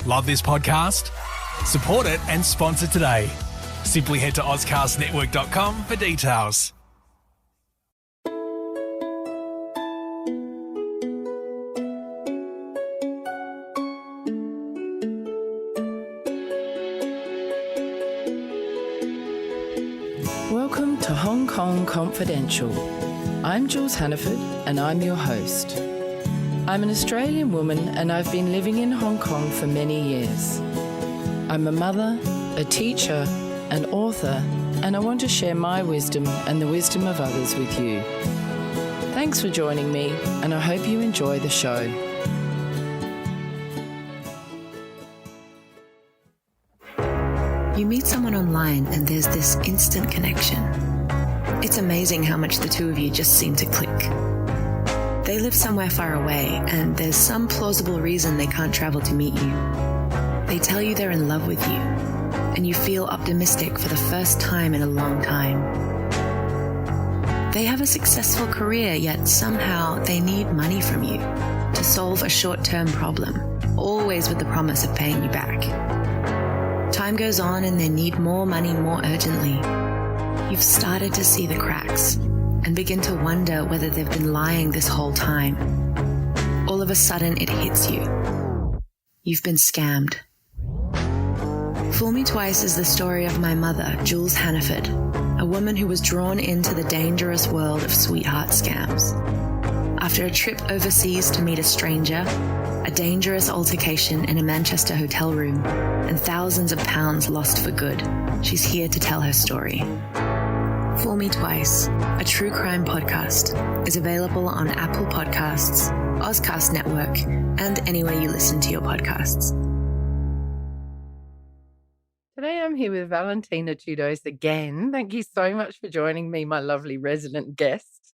Love this podcast? Support it and sponsor today. Simply head to ozcastnetwork.com for details. Welcome to Hong Kong Confidential. I'm Jules Hannaford and I'm your host. I'm an Australian woman and I've been living in Hong Kong for many years. I'm a mother, a teacher, an author, and I want to share my wisdom and the wisdom of others with you. Thanks for joining me and I hope you enjoy the show. You meet someone online and there's this instant connection. It's amazing how much the two of you just seem to click. They live somewhere far away and there's some plausible reason they can't travel to meet you. They tell you they're in love with you and you feel optimistic for the first time in a long time. They have a successful career, yet somehow they need money from you to solve a short-term problem, always with the promise of paying you back. Time goes on and they need more money more urgently. You've started to see the cracks and begin to wonder whether they've been lying this whole time. All of a sudden it hits you. You've been scammed. Fool Me Twice is the story of my mother, Jules Hannaford, a woman who was drawn into the dangerous world of sweetheart scams. After a trip overseas to meet a stranger, a dangerous altercation in a Manchester hotel room, and thousands of pounds lost for good, she's here to tell her story. Fool Me Twice, a true crime podcast, is available on Apple Podcasts, Ozcast Network, and anywhere you listen to your podcasts. Today I'm here with Valentina Tudose again. Thank you so much for joining me, my lovely resident guest.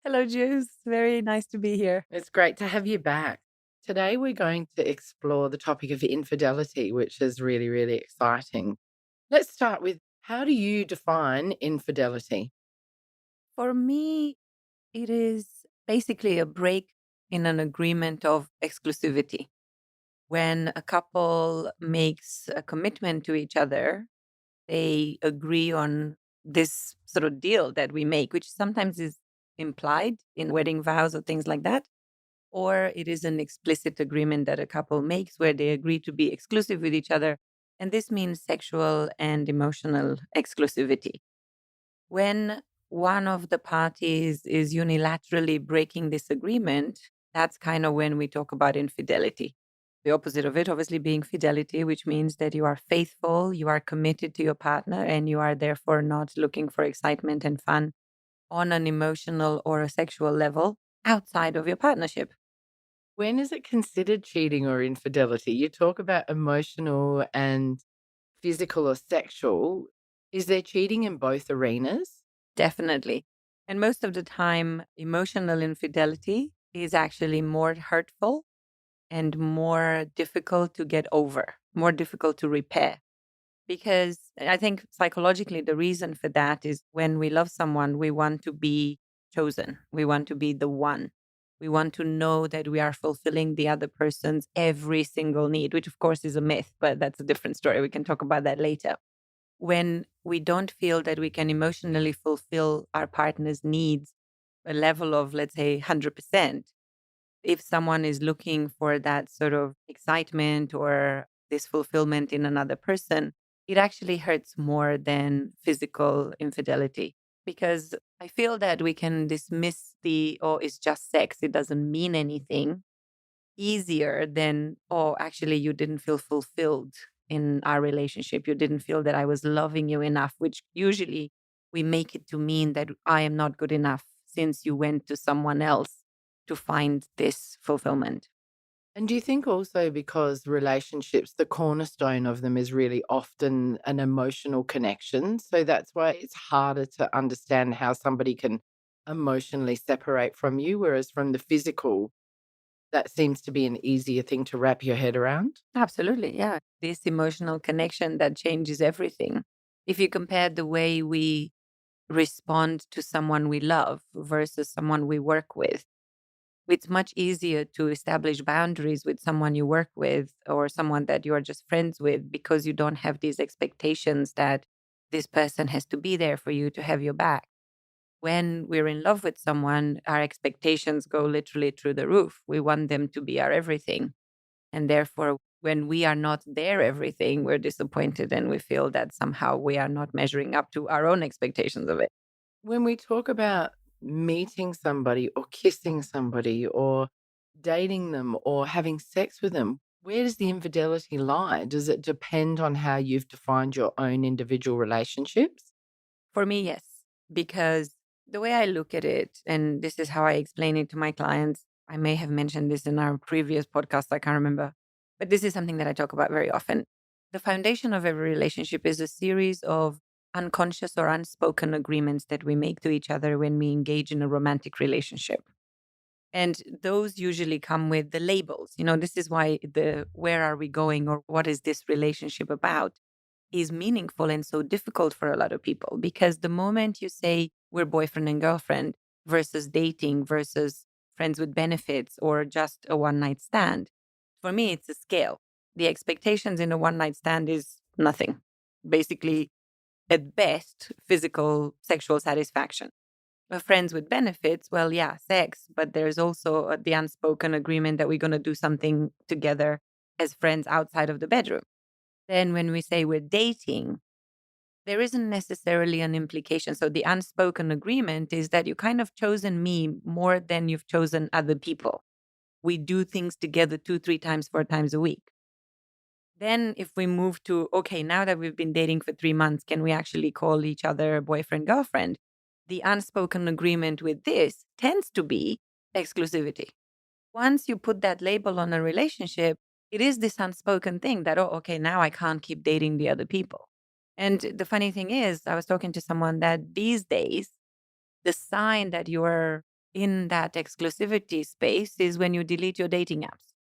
Hello, Jules. Very nice to be here. It's great to have you back. Today we're going to explore the topic of infidelity, which is really, really exciting. Let's start with, how do you define infidelity? For me, it is basically a break in an agreement of exclusivity. When a couple makes a commitment to each other, they agree on this sort of deal that we make, which sometimes is implied in wedding vows or things like that. Or it is an explicit agreement that a couple makes where they agree to be exclusive with each other. And this means sexual and emotional exclusivity. When one of the parties is unilaterally breaking this agreement, that's kind of when we talk about infidelity. The opposite of it, obviously, being fidelity, which means that you are faithful, you are committed to your partner, and you are therefore not looking for excitement and fun on an emotional or a sexual level outside of your partnership. When is it considered cheating or infidelity? You talk about emotional and physical or sexual. Is there cheating in both arenas? Definitely. And most of the time, emotional infidelity is actually more hurtful and more difficult to get over, more difficult to repair. Because I think psychologically, the reason for that is when we love someone, we want to be chosen. We want to be the one. We want to know that we are fulfilling the other person's every single need, which of course is a myth, but that's a different story. We can talk about that later. When we don't feel that we can emotionally fulfill our partner's needs, a level of, let's say, 100%, if someone is looking for that sort of excitement or this fulfillment in another person, it actually hurts more than physical infidelity. Because I feel that we can dismiss it's just sex, it doesn't mean anything, easier than, actually, you didn't feel fulfilled in our relationship. You didn't feel that I was loving you enough, which usually we make it to mean that I am not good enough since you went to someone else to find this fulfillment. And do you think also because relationships, the cornerstone of them is really often an emotional connection? So that's why it's harder to understand how somebody can emotionally separate from you, whereas from the physical, that seems to be an easier thing to wrap your head around? Absolutely, yeah. This emotional connection that changes everything. If you compare the way we respond to someone we love versus someone we work with, It's much easier to establish boundaries with someone you work with or someone that you are just friends with because you don't have these expectations that this person has to be there for you to have your back. When we're in love with someone, our expectations go literally through the roof. We want them to be our everything. And therefore, when we are not their everything, we're disappointed and we feel that somehow we are not measuring up to our own expectations of it. When we talk about meeting somebody or kissing somebody or dating them or having sex with them, where does the infidelity lie? Does it depend on how you've defined your own individual relationships? For me, yes, because the way I look at it, and this is how I explain it to my clients, I may have mentioned this in our previous podcast, I can't remember, but this is something that I talk about very often. The foundation of every relationship is a series of unconscious or unspoken agreements that we make to each other when we engage in a romantic relationship. And those usually come with the labels. This is why the where are we going or what is this relationship about is meaningful and so difficult for a lot of people, because the moment you say we're boyfriend and girlfriend versus dating versus friends with benefits or just a one night stand, for me, it's a scale. The expectations in a one night stand is nothing. Basically, at best, physical sexual satisfaction. Friends with benefits, well, yeah, sex, but there's also the unspoken agreement that we're going to do something together as friends outside of the bedroom. Then when we say we're dating, there isn't necessarily an implication. So the unspoken agreement is that you kind of chosen me more than you've chosen other people. We do things together 2, 3 times, 4 times a week. Then if we move to, okay, now that we've been dating for 3 months, can we actually call each other boyfriend, girlfriend? The unspoken agreement with this tends to be exclusivity. Once you put that label on a relationship, it is this unspoken thing that, oh, okay, now I can't keep dating the other people. And the funny thing is, I was talking to someone that these days, the sign that you're in that exclusivity space is when you delete your dating apps.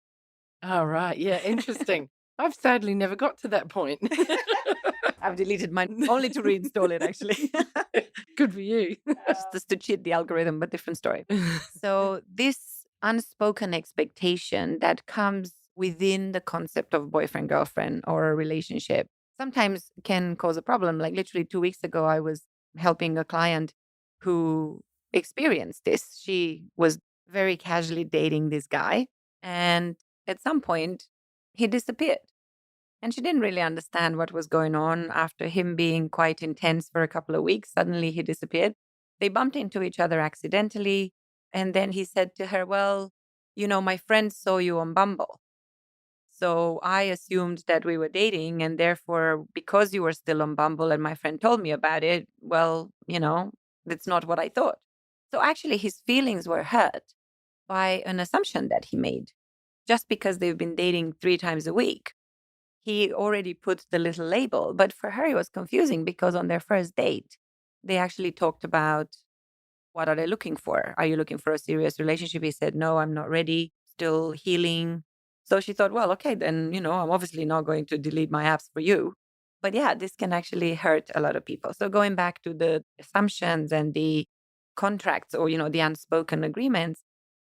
Oh, right. Yeah, interesting. I've sadly never got to that point. I've deleted mine only to reinstall it, actually. Good for you. Just to cheat the algorithm, but different story. So this unspoken expectation that comes within the concept of boyfriend, girlfriend, or a relationship sometimes can cause a problem. Like literally 2 weeks ago, I was helping a client who experienced this. She was very casually dating this guy. And at some point, he disappeared. And she didn't really understand what was going on. After him being quite intense for a couple of weeks, suddenly he disappeared. They bumped into each other accidentally. And then he said to her, well, my friend saw you on Bumble. So I assumed that we were dating. And therefore, because you were still on Bumble and my friend told me about it, well, that's not what I thought. So actually, his feelings were hurt by an assumption that he made. Just because they've been dating 3 times a week, he already put the little label. But for her, it was confusing because on their first date, they actually talked about what are they looking for? Are you looking for a serious relationship? He said, no, I'm not ready, still healing. So she thought, well, okay, then, I'm obviously not going to delete my apps for you. But yeah, this can actually hurt a lot of people. So going back to the assumptions and the contracts or, the unspoken agreements,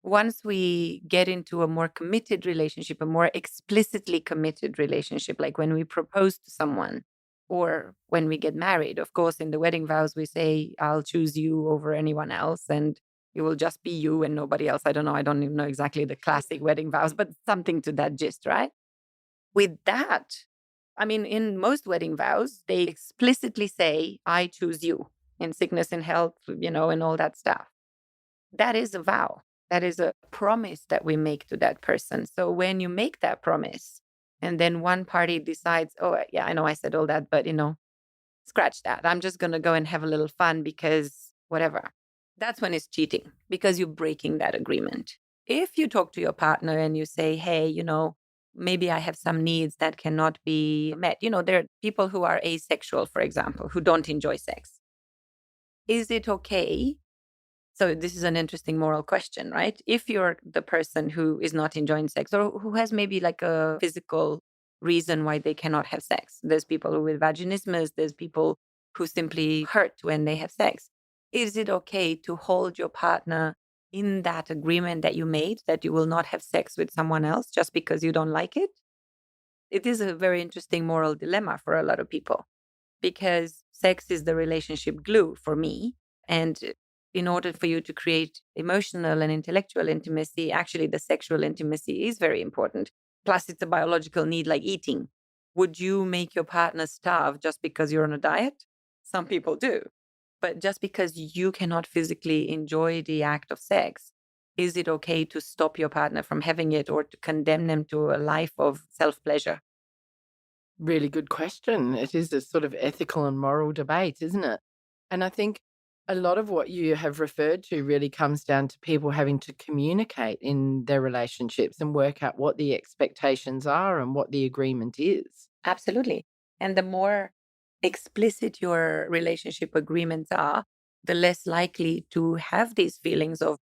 once we get into a more committed relationship, a more explicitly committed relationship, like when we propose to someone or when we get married, of course, in the wedding vows, we say, I'll choose you over anyone else and it will just be you and nobody else. I don't know. I don't even know exactly the classic wedding vows, but something to that gist, right? With that, I mean, in most wedding vows, they explicitly say, I choose you in sickness and health, and all that stuff. That is a vow. That is a promise that we make to that person. So when you make that promise and then one party decides, oh, yeah, I know I said all that, but, scratch that. I'm just going to go and have a little fun because whatever. That's when it's cheating because you're breaking that agreement. If you talk to your partner and you say, hey, maybe I have some needs that cannot be met. There are people who are asexual, for example, who don't enjoy sex. Is it okay? So this is an interesting moral question, right? If you're the person who is not enjoying sex or who has maybe like a physical reason why they cannot have sex. There's people with vaginismus. There's people who simply hurt when they have sex. Is it okay to hold your partner in that agreement that you made that you will not have sex with someone else just because you don't like it, it is a very interesting moral dilemma for a lot of people, because sex is the relationship glue for me. And in order for you to create emotional and intellectual intimacy, actually the sexual intimacy is very important. Plus, it's a biological need like eating. Would you make your partner starve just because you're on a diet? Some people do. But just because you cannot physically enjoy the act of sex, is it okay to stop your partner from having it or to condemn them to a life of self pleasure? Really good question. It is a sort of ethical and moral debate, isn't it? And I think a lot of what you have referred to really comes down to people having to communicate in their relationships and work out what the expectations are and what the agreement is. Absolutely. And the more explicit your relationship agreements are, the less likely to have these feelings of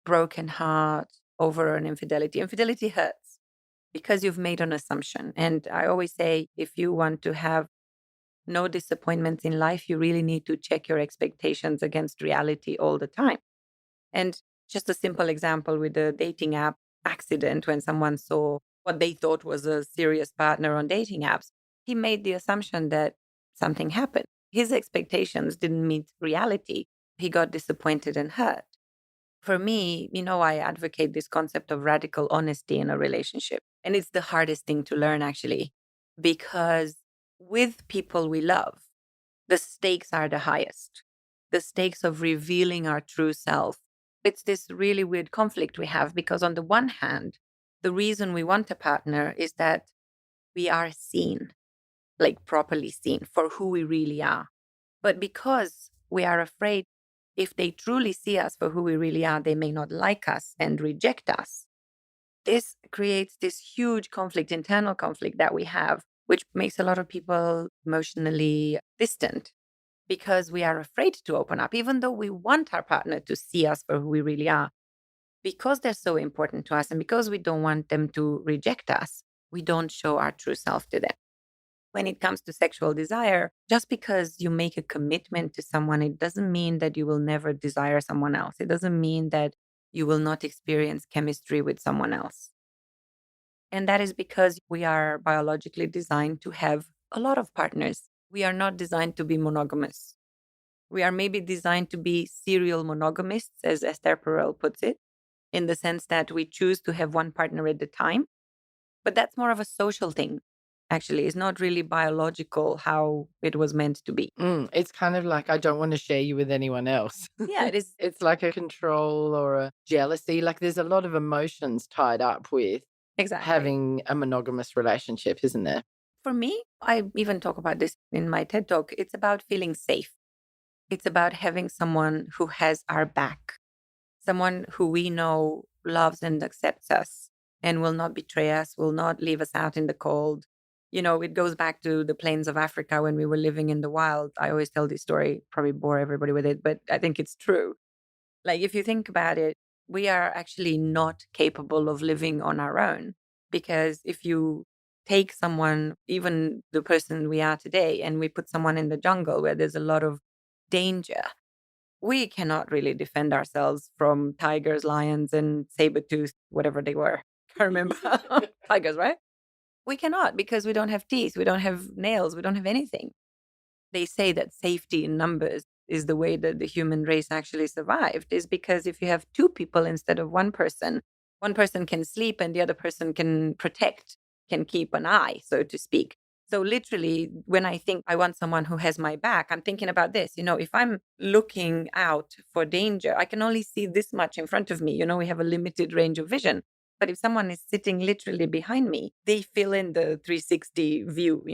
broken heart over an infidelity. Infidelity hurts because you've made an assumption. And I always say, if you want to have no disappointments in life, you really need to check your expectations against reality all the time. And just a simple example with the dating app accident, when someone saw what they thought was a serious partner on dating apps, he made the assumption that something happened. His expectations didn't meet reality. He got disappointed and hurt. For me, I advocate this concept of radical honesty in a relationship. And it's the hardest thing to learn, actually, because with people we love, the stakes are the highest. The stakes of revealing our true self. It's this really weird conflict we have, because on the one hand, the reason we want a partner is that we are seen, like properly seen for who we really are. But because we are afraid, if they truly see us for who we really are, they may not like us and reject us. This creates this huge conflict, internal conflict that we have, which makes a lot of people emotionally distant, because we are afraid to open up, even though we want our partner to see us for who we really are. Because they're so important to us and because we don't want them to reject us, we don't show our true self to them. When it comes to sexual desire, just because you make a commitment to someone, it doesn't mean that you will never desire someone else. It doesn't mean that you will not experience chemistry with someone else. And that is because we are biologically designed to have a lot of partners. We are not designed to be monogamous. We are maybe designed to be serial monogamists, as Esther Perel puts it, in the sense that we choose to have one partner at a time. But that's more of a social thing, actually. It's not really biological how it was meant to be. It's kind of like, I don't want to share you with anyone else. Yeah, it is. It's like a control or a jealousy. Like there's a lot of emotions tied up with Exactly. having a monogamous relationship, isn't there? For me, I even talk about this in my TED Talk. It's about feeling safe. It's about having someone who has our back, someone who we know loves and accepts us and will not betray us, will not leave us out in the cold. It goes back to the plains of Africa when we were living in the wild. I always tell this story, probably bore everybody with it, but I think it's true. Like, if you think about it, we are actually not capable of living on our own, because if you take someone, even the person we are today, and we put someone in the jungle where there's a lot of danger, we cannot really defend ourselves from tigers, lions, and saber-toothed, whatever they were. Can't remember. Tigers, right? We cannot, because we don't have teeth, we don't have nails, we don't have anything. They say that safety in numbers is the way that the human race actually survived, is because if you have two people instead of one person can sleep and the other person can protect, can keep an eye, so to speak. So literally, when I think I want someone who has my back, I'm thinking about this. If I'm looking out for danger, I can only see this much in front of me. We have a limited range of vision. But if someone is sitting literally behind me, they fill in the 360 view.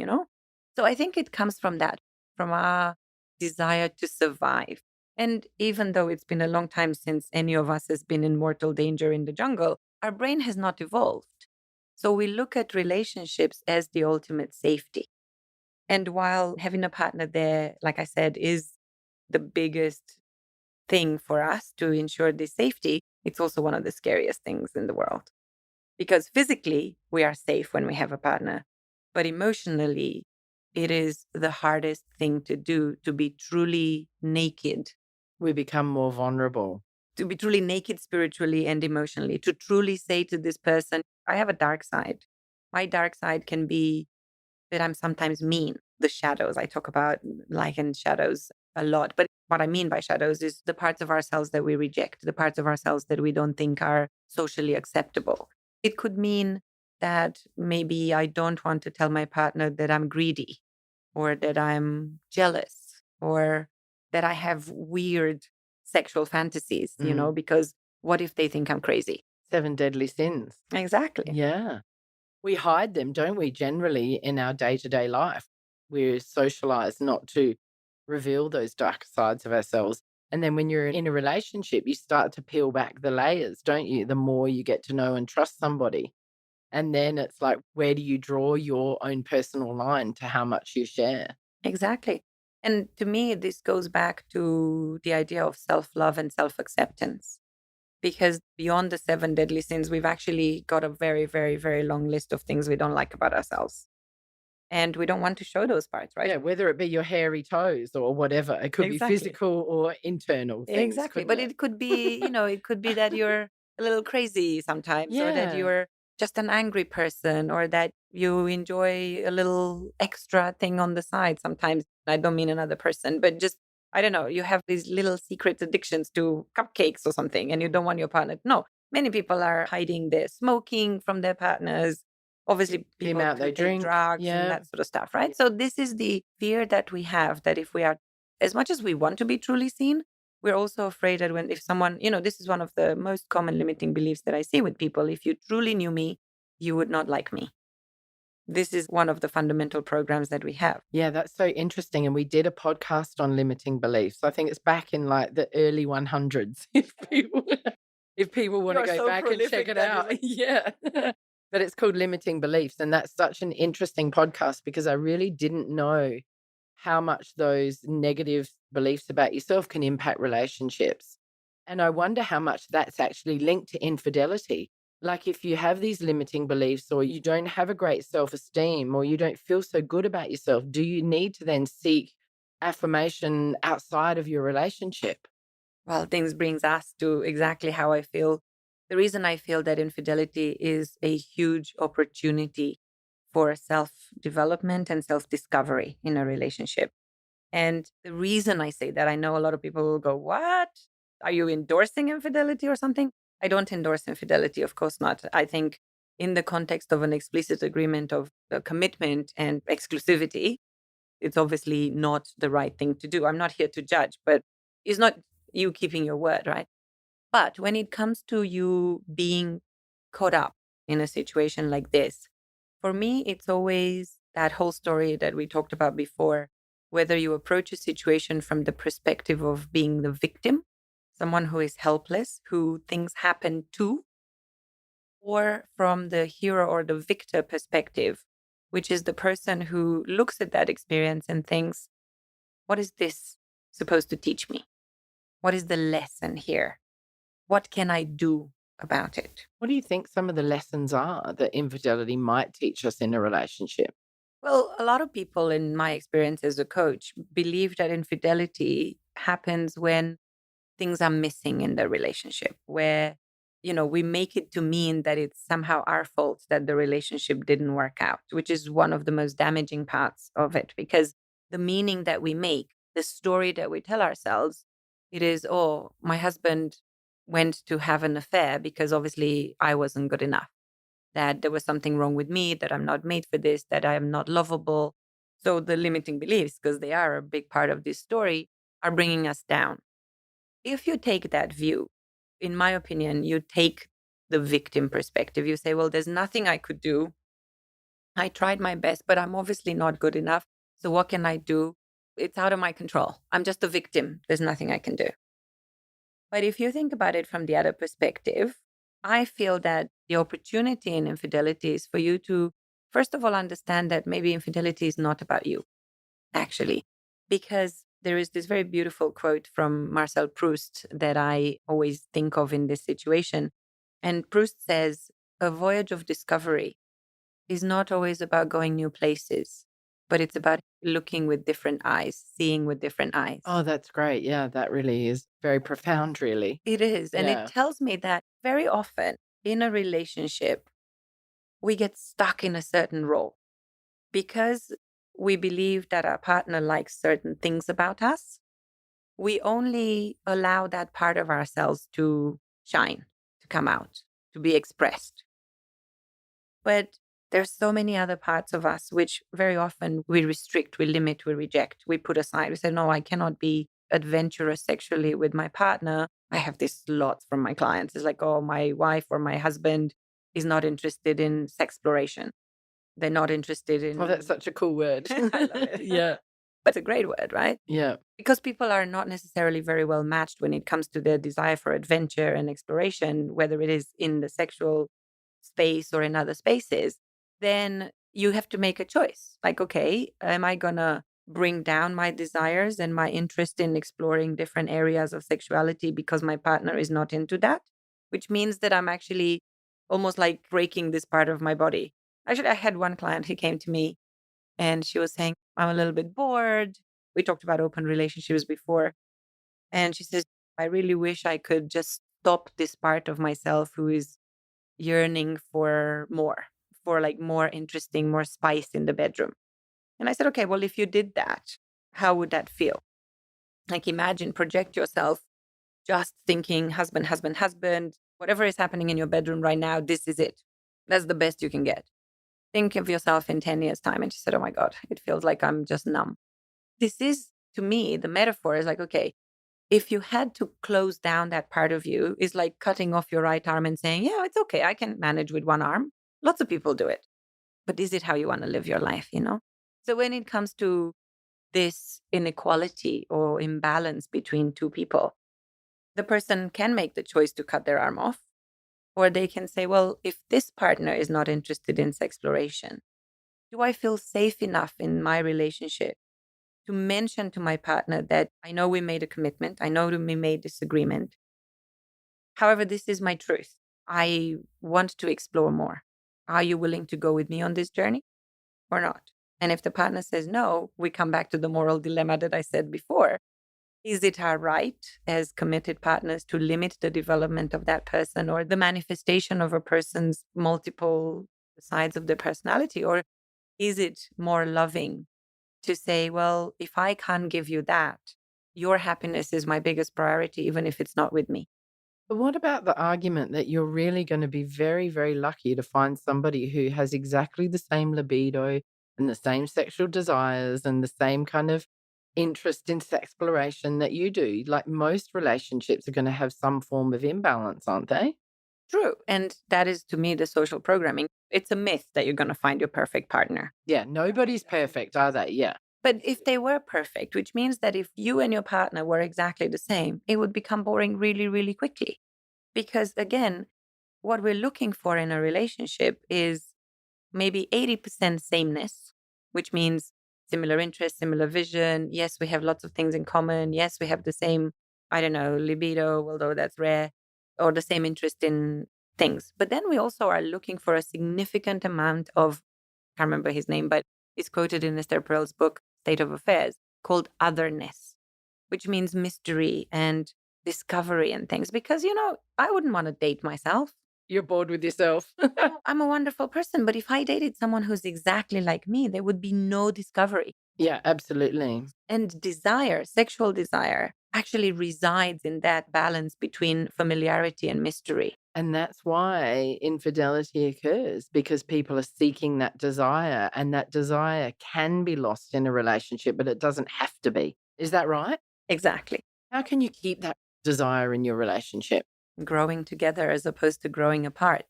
So I think it comes from that, from our desire to survive. And even though it's been a long time since any of us has been in mortal danger in the jungle, our brain has not evolved. So we look at relationships as the ultimate safety. And while having a partner there, like I said, is the biggest thing for us to ensure this safety, it's also one of the scariest things in the world. Because physically, we are safe when we have a partner. But emotionally, it is the hardest thing to do, to be truly naked. We become more vulnerable. to be truly naked spiritually and emotionally, to truly say to this person, I have a dark side. My dark side can be that I'm sometimes mean. The shadows, I talk about light and shadows a lot. But what I mean by shadows is the parts of ourselves that we reject, the parts of ourselves that we don't think are socially acceptable. It could mean that maybe I don't want to tell my partner that I'm greedy or that I'm jealous or that I have weird sexual fantasies, because what if they think I'm crazy? 7 deadly sins. Exactly. Yeah. We hide them, don't we, generally in our day-to-day life? We're socialized not to reveal those dark sides of ourselves. And then when you're in a relationship, you start to peel back the layers, don't you? The more you get to know and trust somebody. And then it's like, where do you draw your own personal line to how much you share? Exactly. And to me, this goes back to the idea of self love and self acceptance. Because beyond the 7 deadly sins, we've actually got a very, very, very long list of things we don't like about ourselves. And we don't want to show those parts, right? Yeah, whether it be your hairy toes or whatever. It could be Exactly. physical or internal things. Exactly. But it could be, it could be that you're a little crazy sometimes, or that Yeah. you're just an angry person, or that you enjoy a little extra thing on the side sometimes. I don't mean another person, but just, I don't know, you have these little secret addictions to cupcakes or something, and you don't want your partner to know. Many people are hiding their smoking from their partners. Obviously, The people amount who they take drink. drugs Yeah. and that sort of stuff, right? So this is the fear that we have, that if we are, as much as we want to be truly seen, we're also afraid that if someone, this is one of the most common limiting beliefs that I see with people. If you truly knew me, you would not like me. This is one of the fundamental programs that we have. Yeah, that's so interesting. And we did a podcast on limiting beliefs. I think it's back in like the early 100s. If people want to You're go so back and check prolific it that out. Yeah. But it's called Limiting Beliefs. And that's such an interesting podcast because I really didn't know how much those negative beliefs about yourself can impact relationships. And I wonder how much that's actually linked to infidelity. Like if you have these limiting beliefs or you don't have a great self-esteem or you don't feel so good about yourself, do you need to then seek affirmation outside of your relationship? Well, things brings us to exactly how I feel. The reason I feel that infidelity is a huge opportunity for self-development and self-discovery in a relationship. And the reason I say that, I know a lot of people will go, what? Are you endorsing infidelity or something? I don't endorse infidelity, of course not. I think in the context of an explicit agreement of commitment and exclusivity, it's obviously not the right thing to do. I'm not here to judge, but it's not you keeping your word, right? But when it comes to you being caught up in a situation like this, for me, it's always that whole story that we talked about before, whether you approach a situation from the perspective of being the victim, someone who is helpless, who things happen to, or from the hero or the victor perspective, which is the person who looks at that experience and thinks, what is this supposed to teach me? What is the lesson here? What can I do about it? What do you think some of the lessons are that infidelity might teach us in a relationship? Well, a lot of people, in my experience as a coach, believe that infidelity happens when things are missing in the relationship, where, we make it to mean that it's somehow our fault that the relationship didn't work out, which is one of the most damaging parts of it, because the meaning that we make, the story that we tell ourselves, it is, oh, my husband went to have an affair because obviously I wasn't good enough, that there was something wrong with me, that I'm not made for this, that I am not lovable. So the limiting beliefs, because they are a big part of this story, are bringing us down. If you take that view, in my opinion, you take the victim perspective. You say, well, there's nothing I could do. I tried my best, but I'm obviously not good enough. So what can I do? It's out of my control. I'm just a victim. There's nothing I can do. But if you think about it from the other perspective, I feel that the opportunity in infidelity is for you to, first of all, understand that maybe infidelity is not about you, actually, because there is this very beautiful quote from Marcel Proust that I always think of in this situation. And Proust says, a voyage of discovery is not always about going new places. but it's about looking with different eyes, seeing with different eyes. Oh, that's great. Yeah, that really is very profound, really. It is. And Yeah. it tells me that very often in a relationship, we get stuck in a certain role because we believe that our partner likes certain things about us. We only allow that part of ourselves to shine, to come out, to be expressed. But there's so many other parts of us which very often we restrict, we limit, we reject, we put aside. We say, no, I cannot be adventurous sexually with my partner. I have this lots from my clients. It's like, oh, my wife or my husband is not interested in sexploration. They're not interested in. Oh, that's such a cool word. I love it. Yeah. But it's a great word, right? Yeah. Because people are not necessarily very well matched when it comes to their desire for adventure and exploration, whether it is in the sexual space or in other spaces, then you have to make a choice. Like, okay, am I going to bring down my desires and my interest in exploring different areas of sexuality because my partner is not into that? Which means that I'm actually almost like breaking this part of my body. Actually, I had one client who came to me and she was saying, I'm a little bit bored. We talked about open relationships before. And she says, I really wish I could just stop this part of myself who is yearning for more, for like more interesting, more spice in the bedroom. And I said, okay, well, if you did that, how would that feel? Like imagine, project yourself just thinking husband, husband, husband, whatever is happening in your bedroom right now, this is it. That's the best you can get. Think of yourself in 10 years' time. And she said, oh my God, it feels like I'm just numb. This is, to me, the metaphor is like, okay, if you had to close down that part of you, is like cutting off your right arm and saying, yeah, it's okay. I can manage with one arm. Lots of people do it. But is it how you want to live your life, you know? So when it comes to this inequality or imbalance between two people, the person can make the choice to cut their arm off, or they can say, well, if this partner is not interested in sexploration, do I feel safe enough in my relationship to mention to my partner that I know we made a commitment, I know that we made this agreement. However, this is my truth. I want to explore more. Are you willing to go with me on this journey or not? And if the partner says no, we come back to the moral dilemma that I said before. Is it our right as committed partners to limit the development of that person or the manifestation of a person's multiple sides of their personality? Or is it more loving to say, well, if I can't give you that, your happiness is my biggest priority, even if it's not with me? But what about the argument that you're really going to be very, very lucky to find somebody who has exactly the same libido and the same sexual desires and the same kind of interest in exploration that you do? Like most relationships are going to have some form of imbalance, aren't they? True. And that is, to me, the social programming. It's a myth that you're going to find your perfect partner. Yeah, nobody's perfect, are they? Yeah. But if they were perfect, which means that if you and your partner were exactly the same, it would become boring really, really quickly. Because again, what we're looking for in a relationship is maybe 80% sameness, which means similar interests, similar vision. Yes, we have lots of things in common. Yes, we have the same, I don't know, libido, although that's rare, or the same interest in things. But then we also are looking for a significant amount of, I can't remember his name, but it's quoted in Esther Perel's book, State of Affairs, called otherness, which means mystery and discovery and things. Because, you know, I wouldn't want to date myself. You're bored with yourself. I'm a wonderful person, but if I dated someone who's exactly like me, there would be no discovery. Yeah, absolutely. And desire, sexual desire, actually resides in that balance between familiarity and mystery. And that's why infidelity occurs, because people are seeking that desire, and that desire can be lost in a relationship, but it doesn't have to be. Is that right? Exactly. How can you keep that desire in your relationship? Growing together as opposed to growing apart,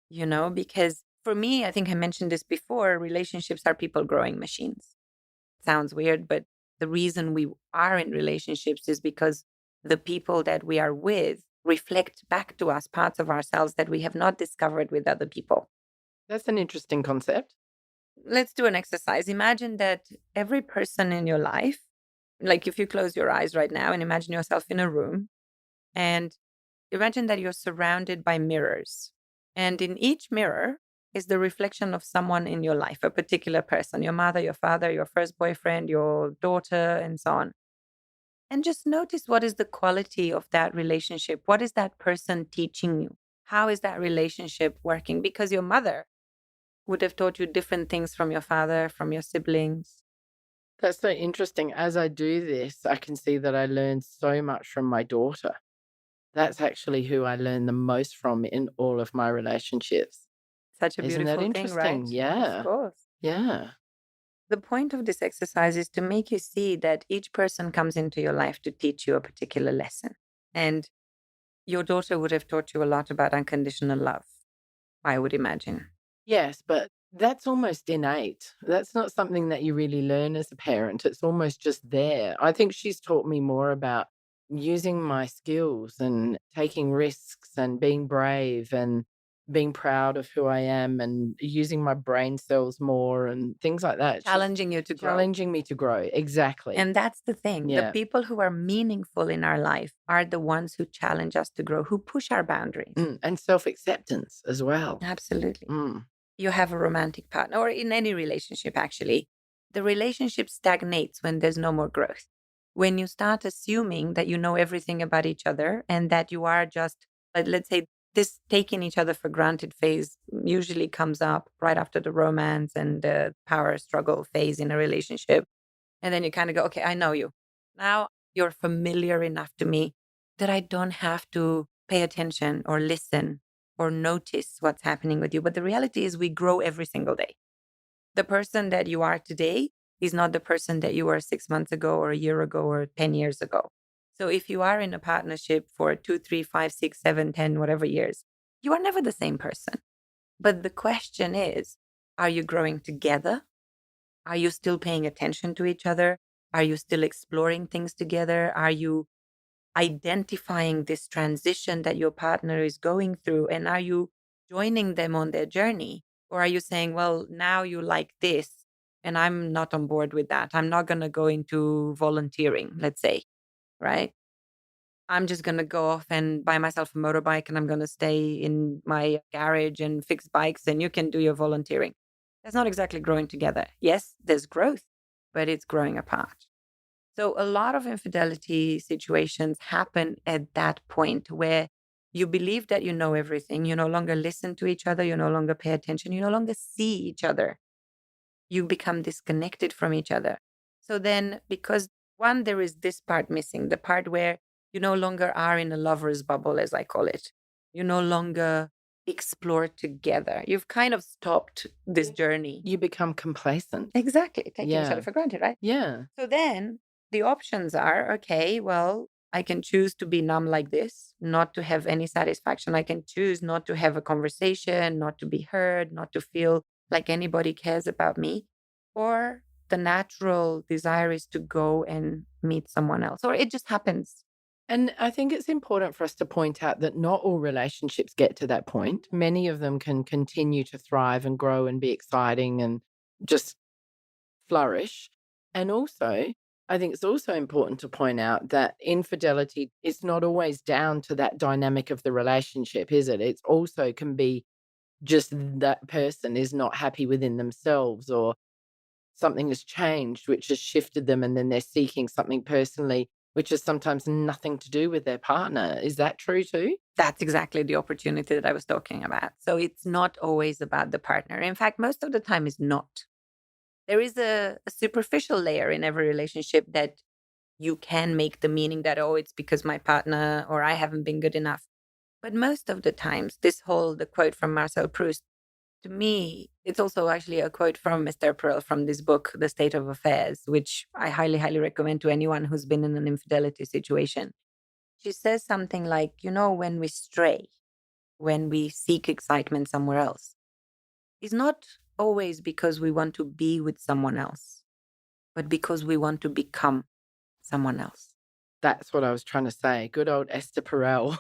you know, because for me, I think I mentioned this before, relationships are people growing machines. Sounds weird, but the reason we are in relationships is because the people that we are with reflect back to us parts of ourselves that we have not discovered with other people. That's an interesting concept. Let's do an exercise. Imagine that every person in your life, like if you close your eyes right now and imagine yourself in a room, and imagine that you're surrounded by mirrors. And in each mirror, is the reflection of someone in your life, a particular person, your mother, your father, your first boyfriend, your daughter, and so on. And just notice, what is the quality of that relationship? What is that person teaching you? How is that relationship working? Because your mother would have taught you different things from your father, from your siblings. That's so interesting. As I do this, I can see that I learn so much from my daughter. That's actually who I learn the most from in all of my relationships. Such a Isn't that beautiful thing, right? interesting? Yeah. Of course. Yeah. The point of this exercise is to make you see that each person comes into your life to teach you a particular lesson. And your daughter would have taught you a lot about unconditional love, I would imagine. Yes, but that's almost innate. That's not something that you really learn as a parent. It's almost just there. I think she's taught me more about using my skills and taking risks and being brave and being proud of who I am and using my brain cells more and things like that. She's Challenging you to grow. challenging me to grow. Exactly. And that's the thing. Yeah. The people who are meaningful in our life are the ones who challenge us to grow, who push our boundaries. And self-acceptance as well. Absolutely. Mm. You have a romantic partner, or in any relationship, actually, the relationship stagnates when there's no more growth. When you start assuming that you know everything about each other and that you are just, let's say, this taking each other for granted phase usually comes up right after the romance and the power struggle phase in a relationship. And then you kind of go, okay, I know you. Now you're familiar enough to me that I don't have to pay attention or listen or notice what's happening with you. But the reality is, we grow every single day. The person that you are today is not the person that you were 6 months ago or a year ago or 10 years ago. So if you are in a partnership for 2, 3, 5, 6, 7, 10, whatever years, you are never the same person. But the question is, are you growing together? Are you still paying attention to each other? Are you still exploring things together? Are you identifying this transition that your partner is going through? And are you joining them on their journey? Or are you saying, well, now you like this and I'm not on board with that. I'm not going to go into volunteering, let's say, right? I'm just going to go off and buy myself a motorbike and I'm going to stay in my garage and fix bikes and you can do your volunteering. That's not exactly growing together. Yes, there's growth, but it's growing apart. So a lot of infidelity situations happen at that point where you believe that you know everything. You no longer listen to each other. You no longer pay attention. You no longer see each other. You become disconnected from each other. So then, because one, there is this part missing, the part where you no longer are in a lover's bubble, as I call it. You no longer explore together. You've kind of stopped this journey. You become complacent. Exactly. Taking each Yeah. other for granted, right? Yeah. So then the options are, okay, well, I can choose to be numb like this, not to have any satisfaction. I can choose not to have a conversation, not to be heard, not to feel like anybody cares about me. Or the natural desire is to go and meet someone else, or it just happens. And I think it's important for us to point out that not all relationships get to that point. Many of them can continue to thrive and grow and be exciting and just flourish. And also, I think it's also important to point out that infidelity is not always down to that dynamic of the relationship, is it? It also can be just that person is not happy within themselves, or something has changed, which has shifted them, and then they're seeking something personally, which has sometimes nothing to do with their partner. Is that true too? That's exactly the opportunity that I was talking about. So it's not always about the partner. In fact, most of the time is not. There is a superficial layer in every relationship that you can make the meaning that, oh, it's because my partner or I haven't been good enough. But most of the times, the quote from Marcel Proust, to me, it's also actually a quote from Esther Perel from this book, The State of Affairs, which I highly, highly recommend to anyone who's been in an infidelity situation. She says something like, when we stray, when we seek excitement somewhere else, it's not always because we want to be with someone else, but because we want to become someone else. That's what I was trying to say. Good old Esther Perel.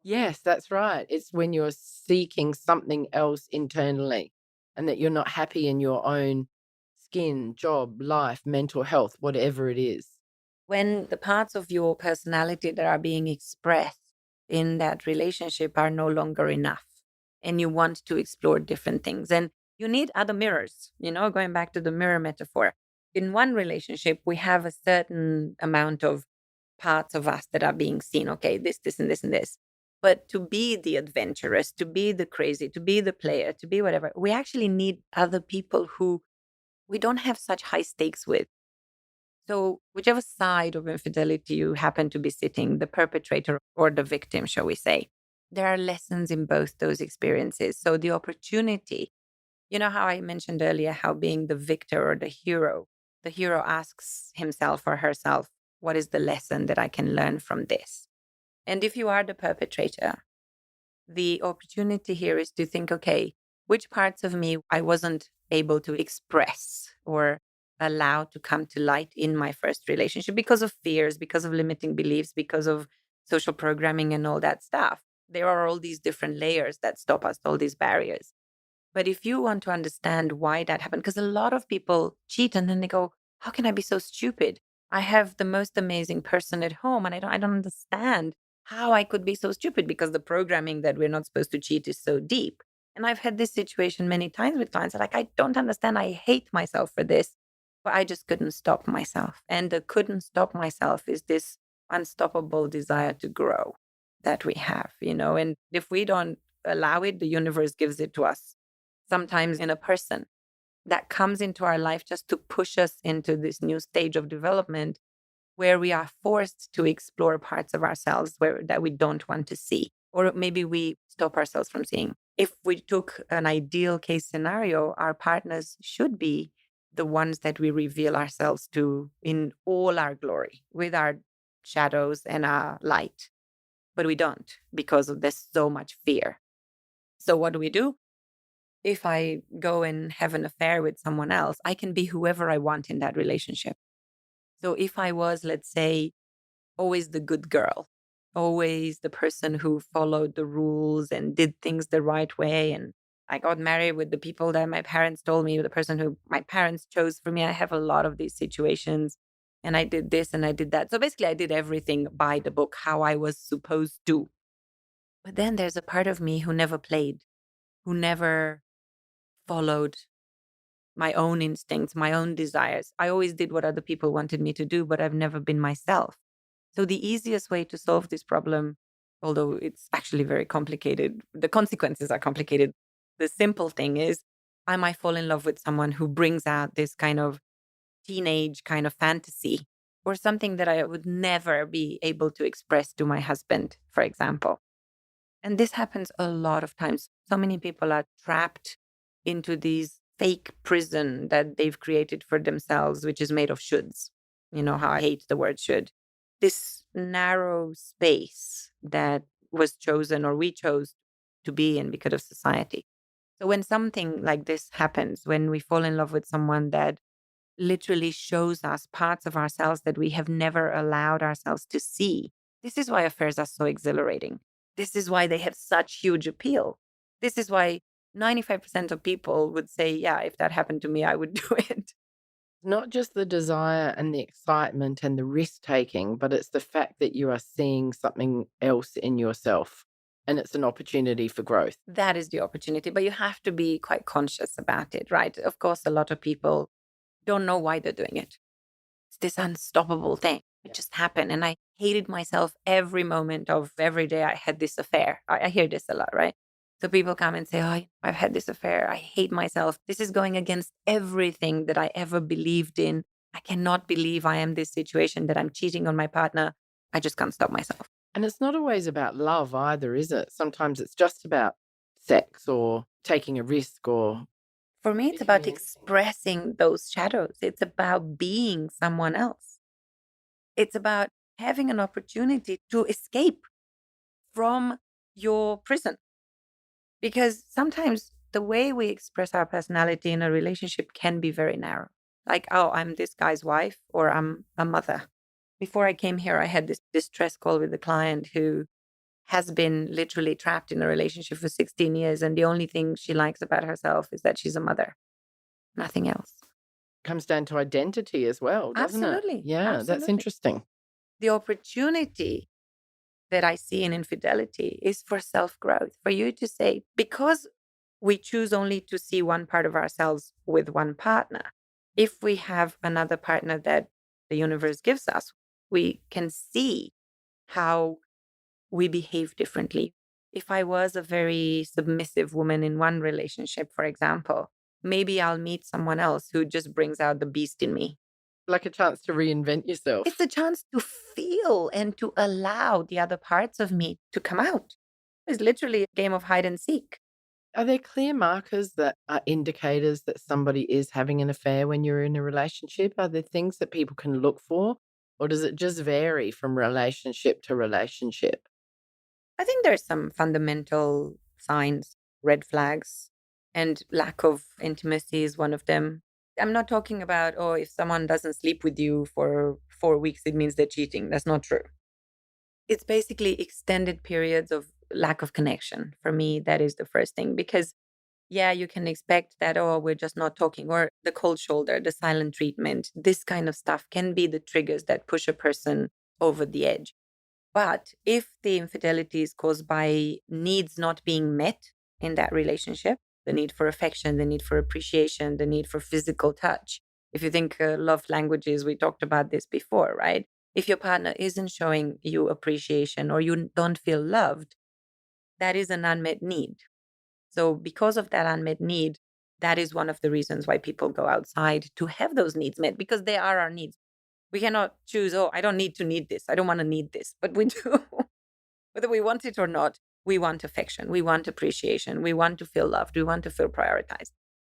Yes, that's right. It's when you're seeking something else internally and that you're not happy in your own skin, job, life, mental health, whatever it is. When the parts of your personality that are being expressed in that relationship are no longer enough. and you want to explore different things. And you need other mirrors, going back to the mirror metaphor. In one relationship, we have a certain amount of parts of us that are being seen. Okay, this, and this, and this. But to be the adventurous, to be the crazy, to be the player, to be whatever, we actually need other people who we don't have such high stakes with. So whichever side of infidelity you happen to be sitting, the perpetrator or the victim, shall we say, there are lessons in both those experiences. So the opportunity, how I mentioned earlier, how being the victor or the hero asks himself or herself, what is the lesson that I can learn from this? And if you are the perpetrator, the opportunity here is to think, okay, which parts of me I wasn't able to express or allow to come to light in my first relationship because of fears, because of limiting beliefs, because of social programming and all that stuff. There are all these different layers that stop us, all these barriers. But if you want to understand why that happened, because a lot of people cheat and then they go, how can I be so stupid? I have the most amazing person at home and I don't understand how I could be so stupid because the programming that we're not supposed to cheat is so deep. And I've had this situation many times with clients like, I don't understand. I hate myself for this, but I just couldn't stop myself. And the couldn't stop myself is this unstoppable desire to grow that we have, and if we don't allow it, the universe gives it to us. Sometimes in a person that comes into our life just to push us into this new stage of development where we are forced to explore parts of ourselves that we don't want to see, or maybe we stop ourselves from seeing. If we took an ideal case scenario, our partners should be the ones that we reveal ourselves to in all our glory, with our shadows and our light. But we don't, because there's so much fear. So what do? If I go and have an affair with someone else, I can be whoever I want in that relationship. So if I was, let's say, always the good girl, always the person who followed the rules and did things the right way, and I got married with the people that my parents told me, the person who my parents chose for me, I have a lot of these situations, and I did this and I did that. So basically, I did everything by the book, how I was supposed to. But then there's a part of me who never played, who never followed my own instincts, my own desires. I always did what other people wanted me to do, but I've never been myself. So the easiest way to solve this problem, although it's actually very complicated, the consequences are complicated. The simple thing is, I might fall in love with someone who brings out this kind of teenage kind of fantasy or something that I would never be able to express to my husband, for example. And this happens a lot of times. So many people are trapped into these fake prison that they've created for themselves, which is made of shoulds. You know how I hate the word should. This narrow space that was chosen or we chose to be in because of society. So when something like this happens, when we fall in love with someone that literally shows us parts of ourselves that we have never allowed ourselves to see, this is why affairs are so exhilarating. This is why they have such huge appeal. This is why 95% of people would say, yeah, if that happened to me, I would do it. Not just the desire and the excitement and the risk taking, but it's the fact that you are seeing something else in yourself and it's an opportunity for growth. That is the opportunity, but you have to be quite conscious about it, right? Of course, a lot of people don't know why they're doing it. It's this unstoppable thing. It just happened. And I hated myself every moment of every day I had this affair. I hear this a lot, right? So people come and say, oh, I've had this affair. I hate myself. This is going against everything that I ever believed in. I cannot believe I am this situation, that I'm cheating on my partner. I just can't stop myself. And it's not always about love either, is it? Sometimes it's just about sex or taking a risk or... For me, it's about expressing those shadows. It's about being someone else. It's about having an opportunity to escape from your prison. Because sometimes the way we express our personality in a relationship can be very narrow. Like, oh, I'm this guy's wife or I'm a mother. Before I came here, I had this distress call with a client who has been literally trapped in a relationship for 16 years. And the only thing she likes about herself is that she's a mother. Nothing else. Comes down to identity as well, doesn't Absolutely. it? Yeah, Absolutely. that's interesting. The opportunity that I see in infidelity is for self-growth, for you to say, because we choose only to see one part of ourselves with one partner. If we have another partner that the universe gives us, we can see how we behave differently. If I was a very submissive woman in one relationship, for example, maybe I'll meet someone else who just brings out the beast in me. Like a chance to reinvent yourself. It's a chance to feel and to allow the other parts of me to come out. It's literally a game of hide and seek. Are there clear markers that are indicators that somebody is having an affair when you're in a relationship? Are there things that people can look for? Or does it just vary from relationship to relationship? I think there's some fundamental signs, red flags, and lack of intimacy is one of them. I'm not talking about, oh, if someone doesn't sleep with you for 4 weeks, it means they're cheating. That's not true. It's basically extended periods of lack of connection. For me, that is the first thing. Because, yeah, you can expect that, oh, we're just not talking, or the cold shoulder, the silent treatment. This kind of stuff can be the triggers that push a person over the edge. But if the infidelity is caused by needs not being met in that relationship, the need for affection, the need for appreciation, the need for physical touch. If you think love languages, we talked about this before, right? If your partner isn't showing you appreciation or you don't feel loved, that is an unmet need. So because of that unmet need, that is one of the reasons why people go outside to have those needs met, because they are our needs. We cannot choose, oh, I don't need to need this. I don't want to need this, but we do. Whether we want it or not, we want affection. We want appreciation. We want to feel loved. We want to feel prioritized.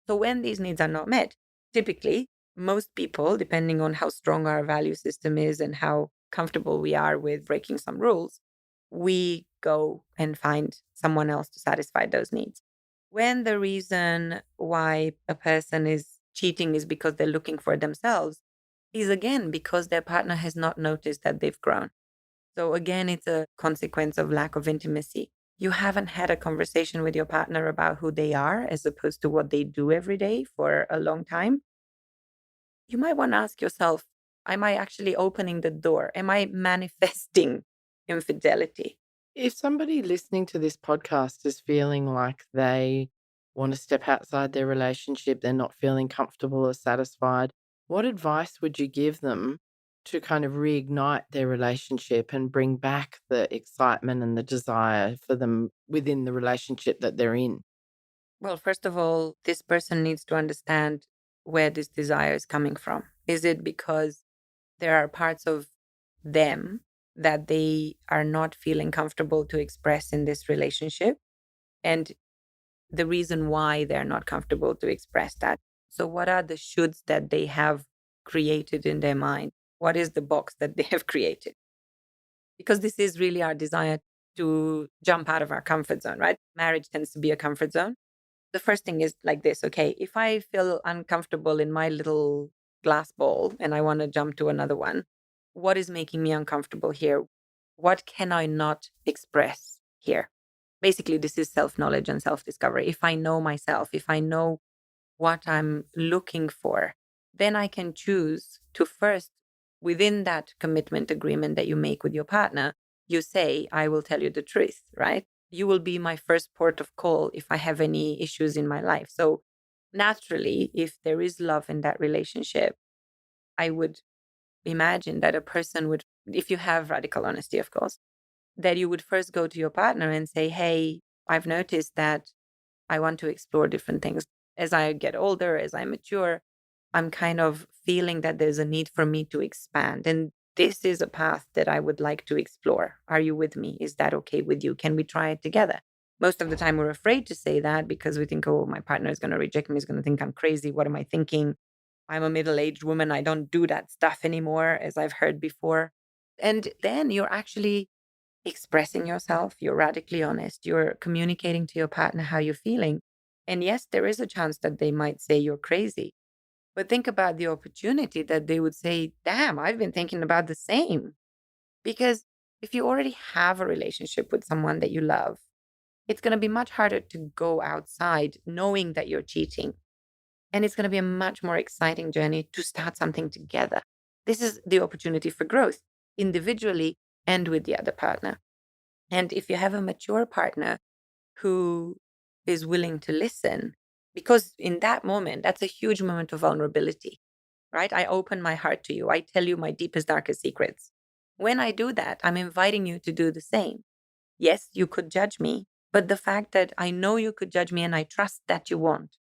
So when these needs are not met, typically, most people, depending on how strong our value system is and how comfortable we are with breaking some rules, we go and find someone else to satisfy those needs. When the reason why a person is cheating is because they're looking for themselves, is again because their partner has not noticed that they've grown. So again, it's a consequence of lack of intimacy. You haven't had a conversation with your partner about who they are as opposed to what they do every day for a long time. You might want to ask yourself, am I actually opening the door? Am I manifesting infidelity? If somebody listening to this podcast is feeling like they want to step outside their relationship, they're not feeling comfortable or satisfied, what advice would you give them to kind of reignite their relationship and bring back the excitement and the desire for them within the relationship that they're in? Well, first of all, this person needs to understand where this desire is coming from. Is it because there are parts of them that they are not feeling comfortable to express in this relationship? And the reason why they're not comfortable to express that. So, what are the shoulds that they have created in their mind? What is the box that they have created? Because this is really our desire to jump out of our comfort zone, right? Marriage tends to be a comfort zone. The first thing is like this, okay, if I feel uncomfortable in my little glass ball and I want to jump to another one, what is making me uncomfortable here? What can I not express here? Basically, this is self-knowledge and self-discovery. If I know myself, if I know what I'm looking for, then I can choose to first, within that commitment agreement that you make with your partner, you say, I will tell you the truth, right? You will be my first port of call if I have any issues in my life. So naturally, if there is love in that relationship, I would imagine that a person would, if you have radical honesty, of course, that you would first go to your partner and say, hey, I've noticed that I want to explore different things. As I get older, as I mature, I'm kind of feeling that there's a need for me to expand. And this is a path that I would like to explore. Are you with me? Is that okay with you? Can we try it together? Most of the time, we're afraid to say that because we think, oh, my partner is going to reject me, is going to think I'm crazy. What am I thinking? I'm a middle-aged woman. I don't do that stuff anymore, as I've heard before. And then you're actually expressing yourself. You're radically honest. You're communicating to your partner how you're feeling. And yes, there is a chance that they might say you're crazy. But think about the opportunity that they would say, damn, I've been thinking about the same. Because if you already have a relationship with someone that you love, it's going to be much harder to go outside knowing that you're cheating. And it's going to be a much more exciting journey to start something together. This is the opportunity for growth individually and with the other partner. And if you have a mature partner who is willing to listen, because in that moment, that's a huge moment of vulnerability, right? I open my heart to you. I tell you my deepest, darkest secrets. When I do that, I'm inviting you to do the same. Yes, you could judge me, but the fact that I know you could judge me and I trust that you won't,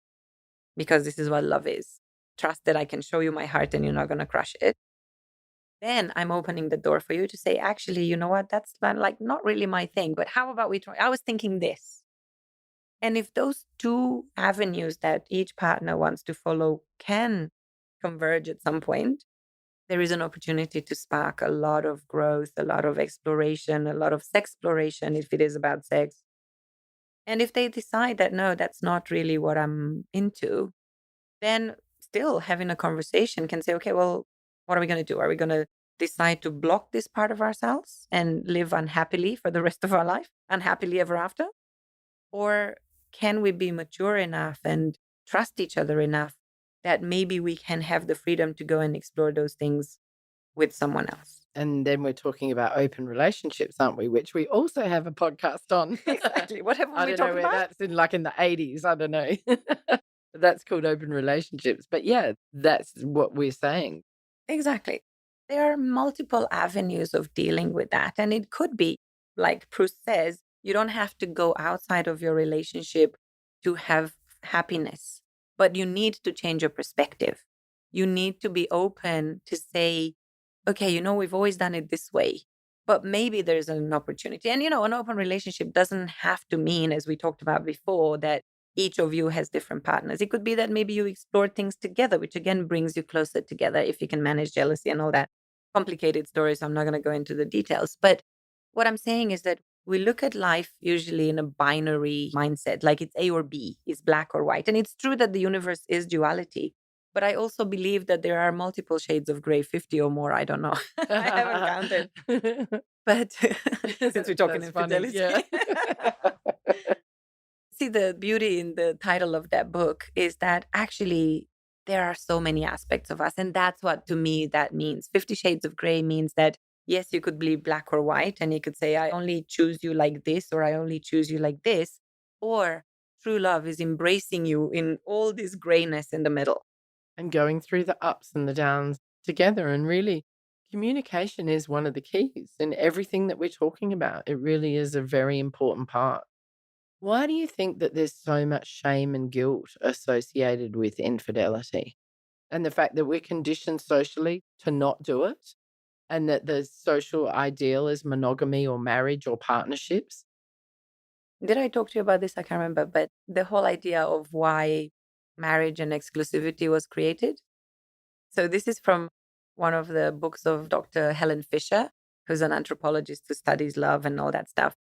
because this is what love is. Trust that I can show you my heart and you're not going to crush it. Then I'm opening the door for you to say, actually, you know what? That's like not really my thing, but how about we try? I was thinking this. And if those two avenues that each partner wants to follow can converge at some point, there is an opportunity to spark a lot of growth, a lot of exploration, a lot of sexploration if it is about sex. And if they decide that, no, that's not really what I'm into, then still having a conversation can say, okay, well, what are we going to do? Are we going to decide to block this part of ourselves and live unhappily for the rest of our life, unhappily ever after? Or can we be mature enough and trust each other enough that maybe we can have the freedom to go and explore those things with someone else? And then we're talking about open relationships, aren't we? Which we also have a podcast on. Exactly. What have I we don't know talked where about? that's in, like in the 80s. I don't know. That's called open relationships. But yeah, that's what we're saying. Exactly. There are multiple avenues of dealing with that. And it could be, like Proust says, you don't have to go outside of your relationship to have happiness, but you need to change your perspective. You need to be open to say, okay, we've always done it this way, but maybe there's an opportunity. And, an open relationship doesn't have to mean, as we talked about before, that each of you has different partners. It could be that maybe you explore things together, which again brings you closer together if you can manage jealousy and all that complicated stories. I'm not going to go into the details. But what I'm saying is that we look at life usually in a binary mindset, like it's A or B, it's black or white. And it's true that the universe is duality. But I also believe that there are multiple shades of gray, 50 or more. I don't know. I haven't counted. But since we're talking That's funny, infidelity. yeah. See, the beauty in the title of that book is that actually there are so many aspects of us. And that's what, to me, that means. 50 Shades of Grey means that, yes, you could believe black or white, and you could say, I only choose you like this, or I only choose you like this. Or true love is embracing you in all this grayness in the middle. And going through the ups and the downs together. And really, communication is one of the keys in everything that we're talking about. It really is a very important part. Why do you think that there's so much shame and guilt associated with infidelity? And the fact that we're conditioned socially to not do it, and that the social ideal is monogamy or marriage or partnerships? Did I talk to you about this? I can't remember. But the whole idea of why marriage and exclusivity was created. So this is from one of the books of Dr. Helen Fisher, who's an anthropologist who studies love and all that stuff.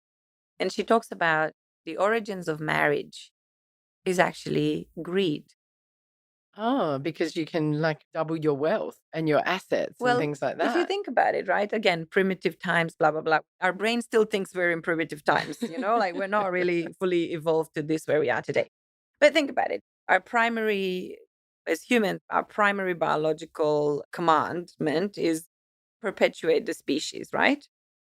And she talks about the origins of marriage is actually greed. Oh, because you can like double your wealth and your assets and Well, things like if you that. think about it, right? Again, primitive times, blah, blah, blah. Our brain still thinks we're in primitive times, like we're not really fully evolved to this where we are today. But think about it. As humans, our primary biological commandment is perpetuate the species, right?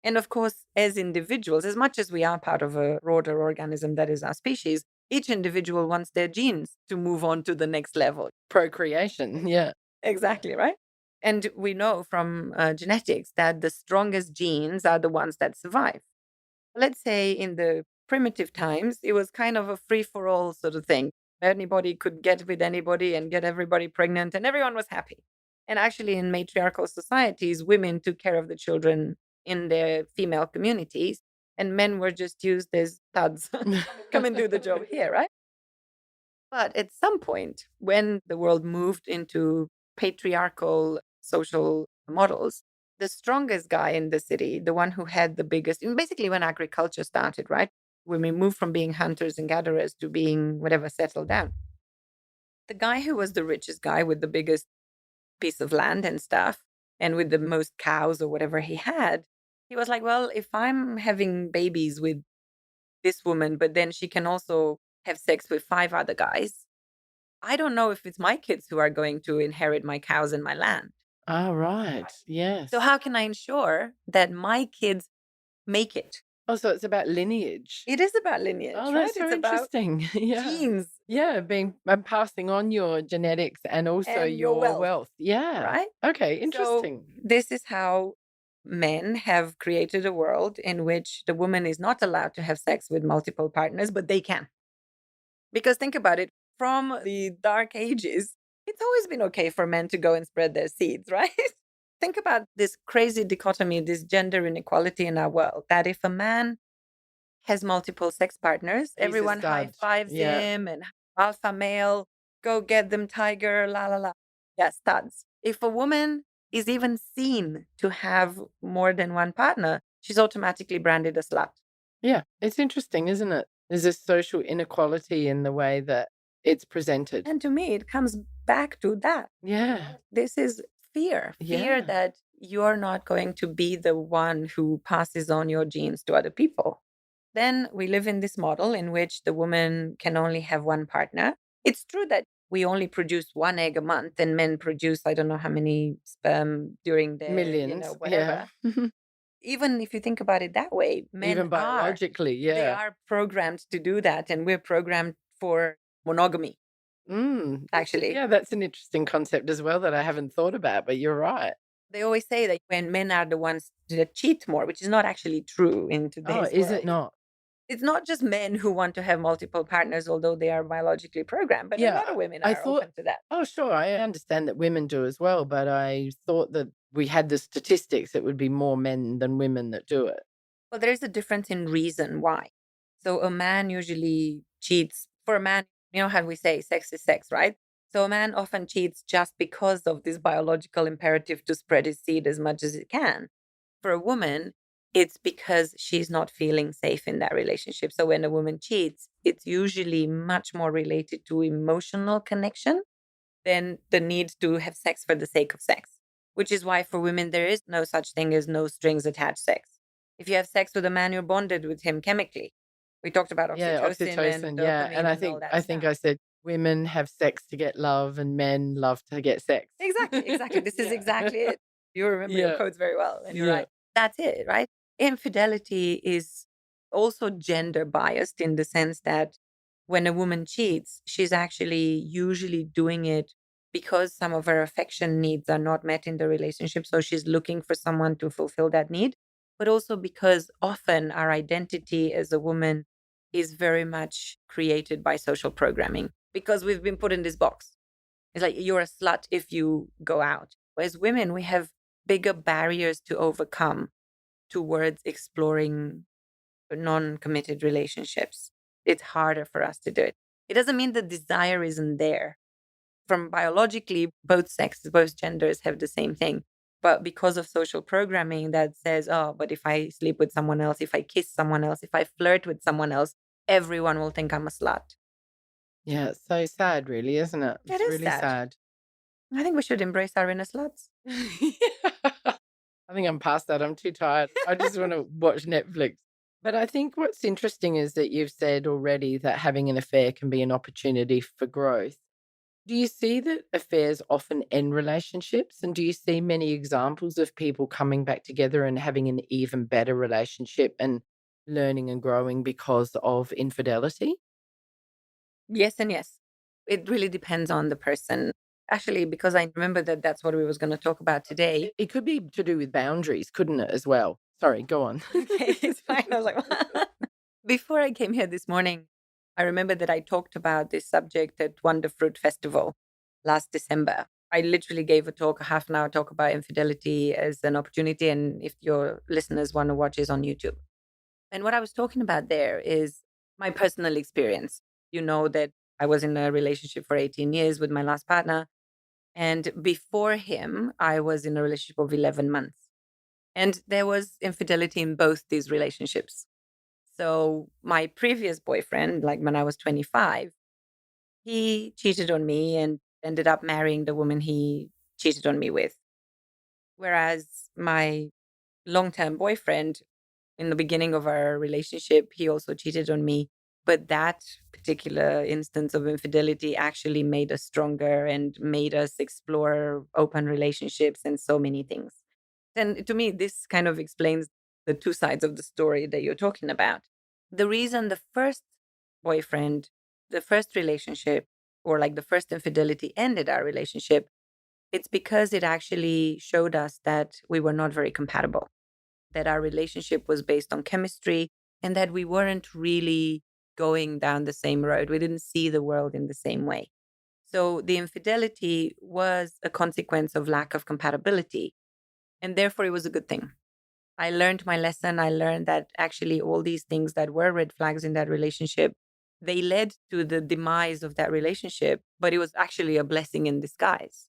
And of course, as individuals, as much as we are part of a broader organism that is our species, each individual wants their genes to move on to the next level. Procreation, yeah. Exactly, right? And we know from genetics that the strongest genes are the ones that survive. Let's say in the primitive times, it was kind of a free for all sort of thing. Anybody could get with anybody and get everybody pregnant, and everyone was happy. And actually, in matriarchal societies, women took care of the children in their female communities, and men were just used as studs. Come and do the job here, right? But at some point, when the world moved into patriarchal social models, the strongest guy in the city, the one who had the biggest, and basically when agriculture started, right? When we moved from being hunters and gatherers to being whatever, settled down. The guy who was the richest guy with the biggest piece of land and stuff, and with the most cows or whatever he had, he was like, well, if I'm having babies with this woman, but then she can also have sex with 5 other guys, I don't know if it's my kids who are going to inherit my cows and my land. Oh, right. Yes. So how can I ensure that my kids make it? Oh, so it's about lineage. It is about lineage, Oh, right? that's so It's about interesting. Yeah. genes Yeah, being passing on your genetics and also and your your wealth, wealth. Yeah. right? Okay, So interesting. this is how men have created a world in which the woman is not allowed to have sex with multiple partners, but they can. Because think about it, from the dark ages, it's always been okay for men to go and spread their seeds, right? Think about this crazy dichotomy, this gender inequality in our world, that if a man has multiple sex partners, He's a everyone high stud. fives Yeah. him and alpha male, go get them, tiger, la la la. Yeah, studs. If a woman is even seen to have more than one partner, she's automatically branded a slut. Yeah. It's interesting, isn't it? There's a social inequality in the way that it's presented. And to me, it comes back to that. Yeah. This is fear Yeah. that you're not going to be the one who passes on your genes to other people. Then we live in this model in which the woman can only have one partner. It's true that we only produce one egg a month and men produce, I don't know how many sperm during their, Millions. Yeah. whatever. Even if you think about it that way, Even biologically. they Yeah. are programmed to do that. And we're programmed for monogamy, actually. Yeah, that's an interesting concept as well that I haven't thought about, but you're right. They always say that when men are the ones that cheat more, which is not actually true in Oh, today's is world. it not? It's not just men who want to have multiple partners, although they are biologically programmed, but a lot of women I are thought, open to that. oh, sure, I understand that women do as well, but I thought that we had the statistics, it would be more men than women that do it. Well, there is a difference in reason why. So a man usually cheats. For a man, how we say sex is sex, right? So a man often cheats just because of this biological imperative to spread his seed as much as it can. For a woman, it's because she's not feeling safe in that relationship. So when a woman cheats, it's usually much more related to emotional connection than the need to have sex for the sake of sex, which is why for women, there is no such thing as no strings attached sex. If you have sex with a man, you're bonded with him chemically. We talked about Yeah, oxytocin and oxytocin, yeah, dopamine and and all that I think stuff. I said women have sex to get love and men love to get sex. Exactly, exactly. This is Yeah. exactly it. You remember your Yeah, codes very well, and you're yeah. right. That's it, right? Infidelity is also gender biased in the sense that when a woman cheats, she's actually usually doing it because some of her affection needs are not met in the relationship. So she's looking for someone to fulfill that need, but also because often our identity as a woman is very much created by social programming because we've been put in this box. It's like you're a slut if you go out. Whereas women, we have bigger barriers to overcome towards exploring non committed relationships. It's harder for us to do it. It doesn't mean the desire isn't there. From biologically, both sexes, both genders have the same thing. But because of social programming that says, oh, but if I sleep with someone else, if I kiss someone else, if I flirt with someone else, everyone will think I'm a slut. Yeah, it's so sad really, isn't it? It It's is really sad. sad. I think we should embrace our inner sluts. I think I'm past that. I'm too tired. I just want to watch Netflix. But I think what's interesting is that you've said already that having an affair can be an opportunity for growth. Do you see that affairs often end relationships? And do you see many examples of people coming back together and having an even better relationship and learning and growing because of infidelity? Yes and yes. It really depends on the person. Actually, because I remember that that's what we was going to talk about today. It could be to do with boundaries, couldn't it, as well? Sorry, go on. Okay, it's fine. I was like, before I came here this morning, I remember that I talked about this subject at Wonder Fruit Festival last December. I literally gave a talk, a half an hour talk about infidelity as an opportunity. And if your listeners want to watch, is on YouTube. And what I was talking about there is my personal experience. You know that I was in a relationship for 18 years with my last partner. And before him, I was in a relationship of 11 months. And there was infidelity in both these relationships. So my previous boyfriend, like when I was 25, he cheated on me and ended up marrying the woman he cheated on me with. Whereas my long-term boyfriend, in the beginning of our relationship, he also cheated on me. But that particular instance of infidelity actually made us stronger and made us explore open relationships and so many things. And to me, this kind of explains the two sides of the story that you're talking about. The reason the first boyfriend, the first relationship, or like the first infidelity ended our relationship, it's because it actually showed us that we were not very compatible, that our relationship was based on chemistry, and that we weren't really going down the same road. We didn't see the world in the same way. So the infidelity was a consequence of lack of compatibility, and therefore it was a good thing. I learned my lesson. I learned that actually all these things that were red flags in that relationship, they led to the demise of that relationship, but it was actually a blessing in disguise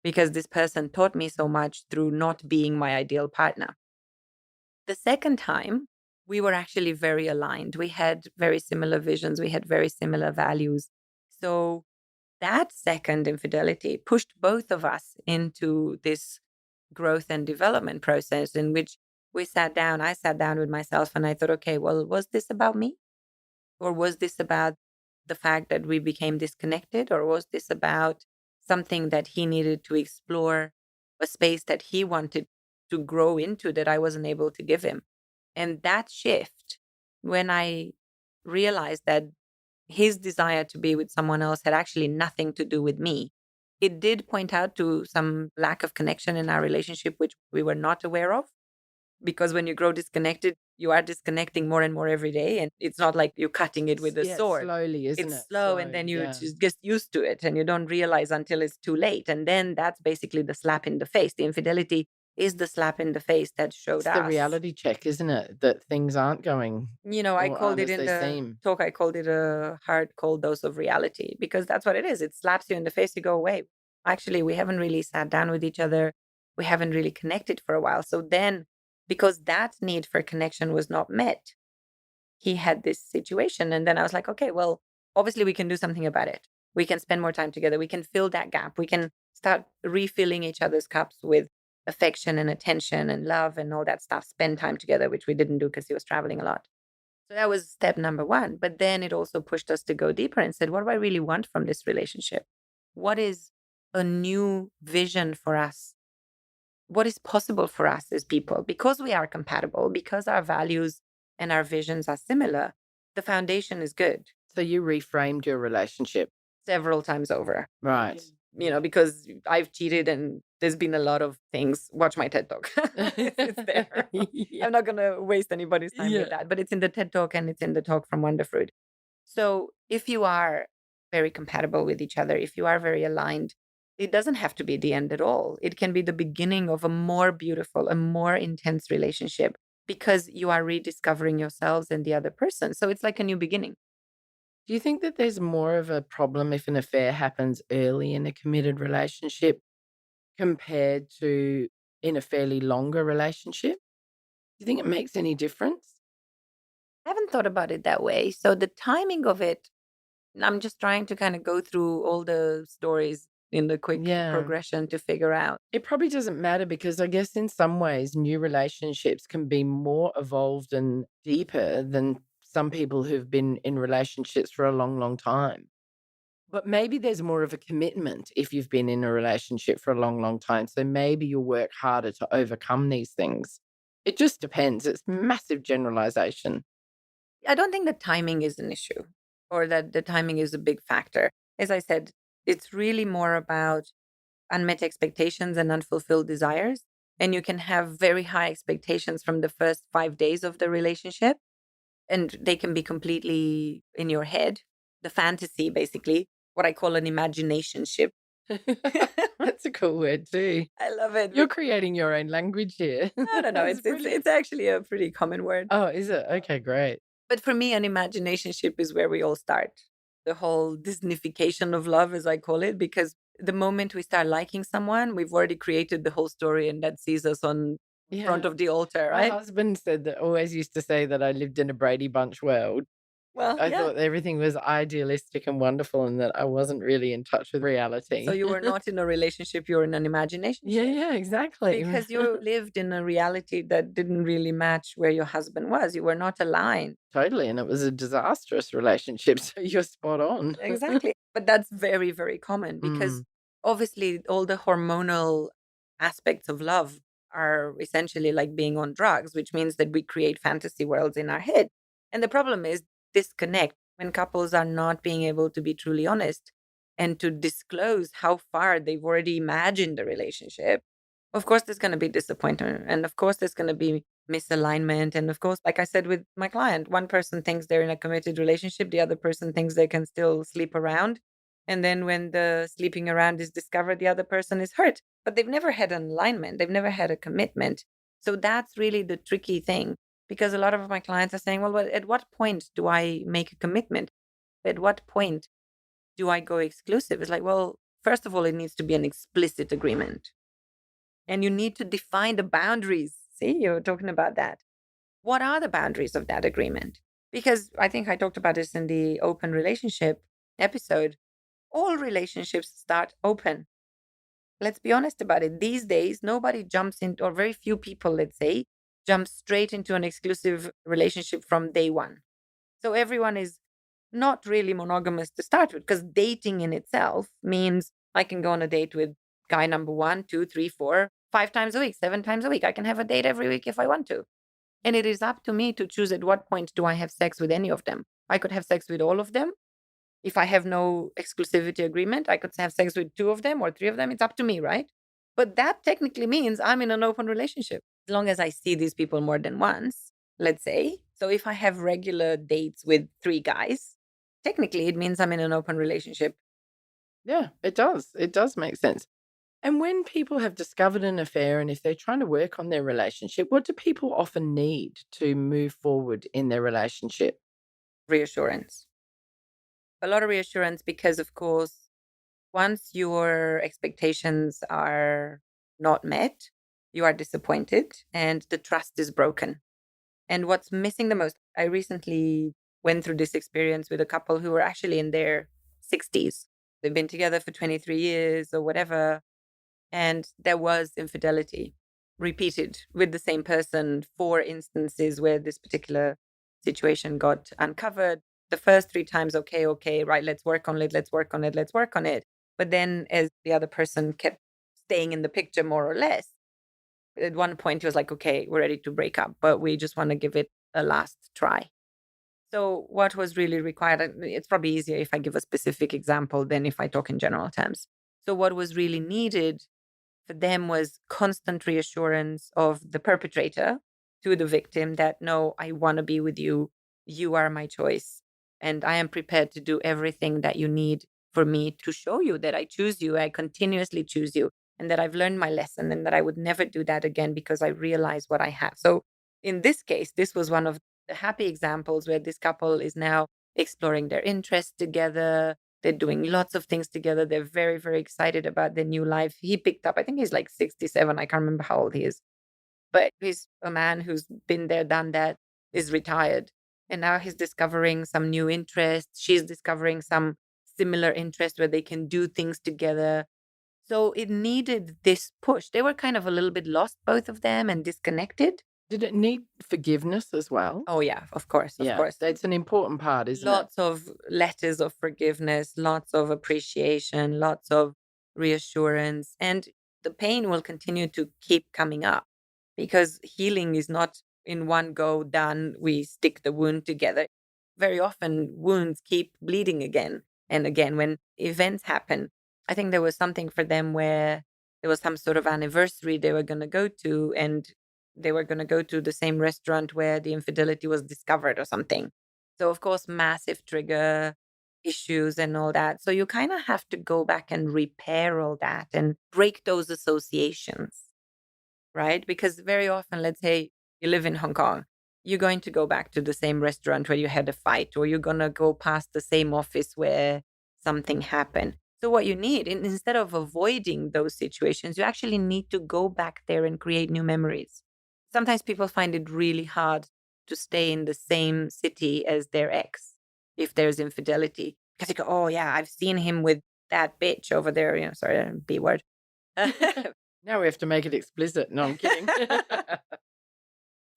because this person taught me so much through not being my ideal partner. The second time, we were actually very aligned. We had very similar visions. We had very similar values. So that second infidelity pushed both of us into this growth and development process in which I sat down with myself and I thought, okay, well, was this about me? Or was this about the fact that we became disconnected? Or was this about something that he needed to explore, a space that he wanted to grow into that I wasn't able to give him? And that shift, when I realized that his desire to be with someone else had actually nothing to do with me, it did point out to some lack of connection in our relationship, which we were not aware of. Because when you grow disconnected, you are disconnecting more and more every day. And it's not like you're cutting it with a sword. Slowly, isn't it? It's slow, and then you just get used to it and you don't realize until it's too late. And then that's basically the slap in the face. The infidelity is the slap in the face that showed It's us. the reality check, isn't it? That things aren't going I called it in the seem. talk, I called it a hard, cold dose of reality because that's what it is. It slaps you in the face. You go, wait, actually, we haven't really sat down with each other. We haven't really connected for a while. So then, because that need for connection was not met, he had this situation. And then I was like, okay, well, obviously we can do something about it. We can spend more time together. We can fill that gap. We can start refilling each other's cups with affection and attention and love and all that stuff, spend time together, which we didn't do because he was traveling a lot. So that was step number one. But then it also pushed us to go deeper and said, what do I really want from this relationship? What is a new vision for us? What is possible for us as people? Because we are compatible, because our values and our visions are similar, the foundation is good. So you reframed your relationship Several times over. right? Because I've cheated and there's been a lot of things. Watch my TED Talk. It's there. Yeah. I'm not going to waste anybody's time with that, but it's in the TED Talk and it's in the talk from Wonderfruit. So if you are very compatible with each other, if you are very aligned, it doesn't have to be the end at all. It can be the beginning of a more beautiful, a more intense relationship because you are rediscovering yourselves and the other person. So it's like a new beginning. Do you think that there's more of a problem if an affair happens early in a committed relationship compared to in a fairly longer relationship? Do you think it makes any difference? I haven't thought about it that way. So the timing of it, I'm just trying to kind of go through all the stories in the quick progression to figure out. It probably doesn't matter because I guess in some ways new relationships can be more evolved and deeper than some people who've been in relationships for a long, long time. But maybe there's more of a commitment if you've been in a relationship for a long, long time. So maybe you'll work harder to overcome these things. It just depends. It's massive generalization. I don't think the timing is an issue or that the timing is a big factor. As I said, it's really more about unmet expectations and unfulfilled desires. And you can have very high expectations from the first 5 days of the relationship, and they can be completely in your head. The fantasy, basically, what I call an imagination ship. That's a cool word too. I love it. You're creating your own language here. No. It's actually a pretty common word. Oh, is it? Okay, great. But for me, an imagination ship is where we all start. The whole Disneyfication of love, as I call it, because the moment we start liking someone, we've already created the whole story, and that sees us on front of the altar, right? My husband always used to say that I lived in a Brady Bunch world. Well, I thought everything was idealistic and wonderful and that I wasn't really in touch with reality. So you were not in a relationship, you were in an imagination ship. Yeah, exactly. Because you lived in a reality that didn't really match where your husband was. You were not aligned. Totally. And it was a disastrous relationship. So you're spot on. Exactly. But that's very, very common because obviously all the hormonal aspects of love are essentially like being on drugs, which means that we create fantasy worlds in our head. And the problem is disconnect when couples are not being able to be truly honest and to disclose how far they've already imagined the relationship. Of course, there's going to be disappointment. And of course, there's going to be misalignment. And of course, like I said with my client, one person thinks they're in a committed relationship, the other person thinks they can still sleep around. And then when the sleeping around is discovered, the other person is hurt. But they've never had an alignment, they've never had a commitment. So that's really the tricky thing, because a lot of my clients are saying, well, at what point do I make a commitment? At what point do I go exclusive? It's like, well, first of all, it needs to be an explicit agreement. And you need to define the boundaries. See, you're talking about that. What are the boundaries of that agreement? Because I think I talked about this in the open relationship episode. All relationships start open. Let's be honest about it. These days, nobody jumps into, or very few people, let's say, jump straight into an exclusive relationship from day one. So everyone is not really monogamous to start with, because dating in itself means I can go on a date with guy number 1, 2, 3, 4, 5 times a week, 7 times a week. I can have a date every week if I want to. And it is up to me to choose at what point do I have sex with any of them. I could have sex with all of them. If I have no exclusivity agreement, I could have sex with 2 of them or 3 of them. It's up to me, right? But that technically means I'm in an open relationship. As long as I see these people more than once, let's say. So if I have regular dates with 3 guys, technically it means I'm in an open relationship. Yeah, it does. It does make sense. And when people have discovered an affair and if they're trying to work on their relationship, what do people often need to move forward in their relationship? Reassurance. A lot of reassurance, because, of course, once your expectations are not met, you are disappointed and the trust is broken. And what's missing the most, I recently went through this experience with a couple who were actually in their 60s. They've been together for 23 years or whatever. And there was infidelity repeated with the same person, 4 instances where this particular situation got uncovered. The first 3 times, okay, right, let's work on it, let's work on it, let's work on it. But then as the other person kept staying in the picture more or less, at one point he was like, okay, we're ready to break up, but we just want to give it a last try. So what was really required, it's probably easier if I give a specific example than if I talk in general terms. So what was really needed for them was constant reassurance of the perpetrator to the victim that, no, I want to be with you. You are my choice. And I am prepared to do everything that you need for me to show you that I choose you. I continuously choose you, and that I've learned my lesson, and that I would never do that again because I realize what I have. So in this case, this was one of the happy examples where this couple is now exploring their interests together. They're doing lots of things together. They're very, very excited about their new life. He picked up, I think he's like 67. I can't remember how old he is. But he's a man who's been there, done that, is retired. And now he's discovering some new interests. She's discovering some similar interests where they can do things together. So it needed this push. They were kind of a little bit lost, both of them, and disconnected. Did it need forgiveness as well? Oh, yeah, of course, of course. That's an important part, isn't Lots of letters of forgiveness, lots of appreciation, lots of reassurance. And the pain will continue to keep coming up, because healing is not in one go done. We stick the wound together. Very often wounds keep bleeding again and again when events happen. I think there was something for them where there was some sort of anniversary they were going to go to, and they were going to go to the same restaurant where the infidelity was discovered or something. So, of course, massive trigger issues and all that. So you kind of have to go back and repair all that and break those associations, right? Because very often, let's say you live in Hong Kong, you're going to go back to the same restaurant where you had a fight, or you're going to go past the same office where something happened. So what you need, instead of avoiding those situations, you actually need to go back there and create new memories. Sometimes people find it really hard to stay in the same city as their ex if there's infidelity, because they go, oh yeah, I've seen him with that bitch over there. Sorry, B word. Now we have to make it explicit. No, I'm kidding.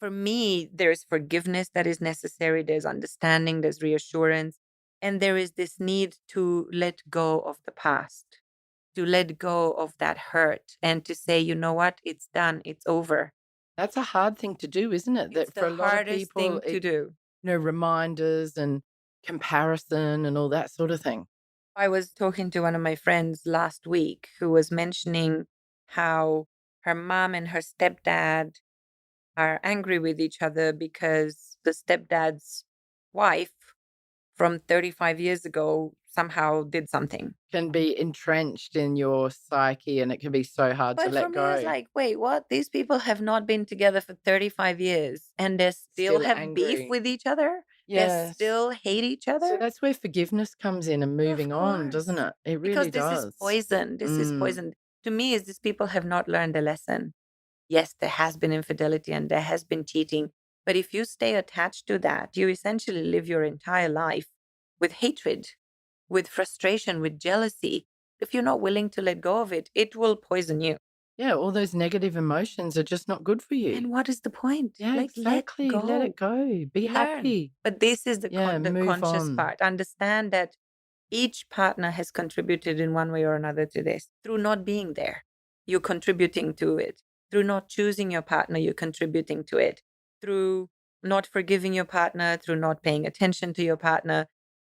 For me, there's forgiveness that is necessary. There's understanding, there's reassurance, and there is this need to let go of the past, to let go of that hurt and to say, you know what, it's done, it's over. That's a hard thing to do, isn't it? It's That for the a lot of hardest people, thing to do. reminders and comparison and all that sort of thing. I was talking to one of my friends last week who was mentioning how her mom and her stepdad are angry with each other because the stepdad's wife from 35 years ago somehow did something. Can be entrenched in your psyche and it can be so hard to But for let me, it's go. like, wait, what? These people have not been together for 35 years and they still Still have beef angry. with each other? They Yes. still hate each So other? that's where forgiveness comes in and Of moving on, doesn't course. it? It Because really this is does. poison. This is poison. To me, is these people have not learned a lesson. Yes, there has been infidelity and there has been cheating. But if you stay attached to that, you essentially live your entire life with hatred, with frustration, with jealousy. If you're not willing to let go of it, it will poison you. Yeah, all those negative emotions are just not good for you. And what is the point? Yeah, Like, exactly. Let it go. Be Learn. happy. But this is the Yeah, move conscious on. part. Understand that each partner has contributed in one way or another to this through not being there. You're contributing to it. Through not choosing your partner, you're contributing to it. Through not forgiving your partner, through not paying attention to your partner.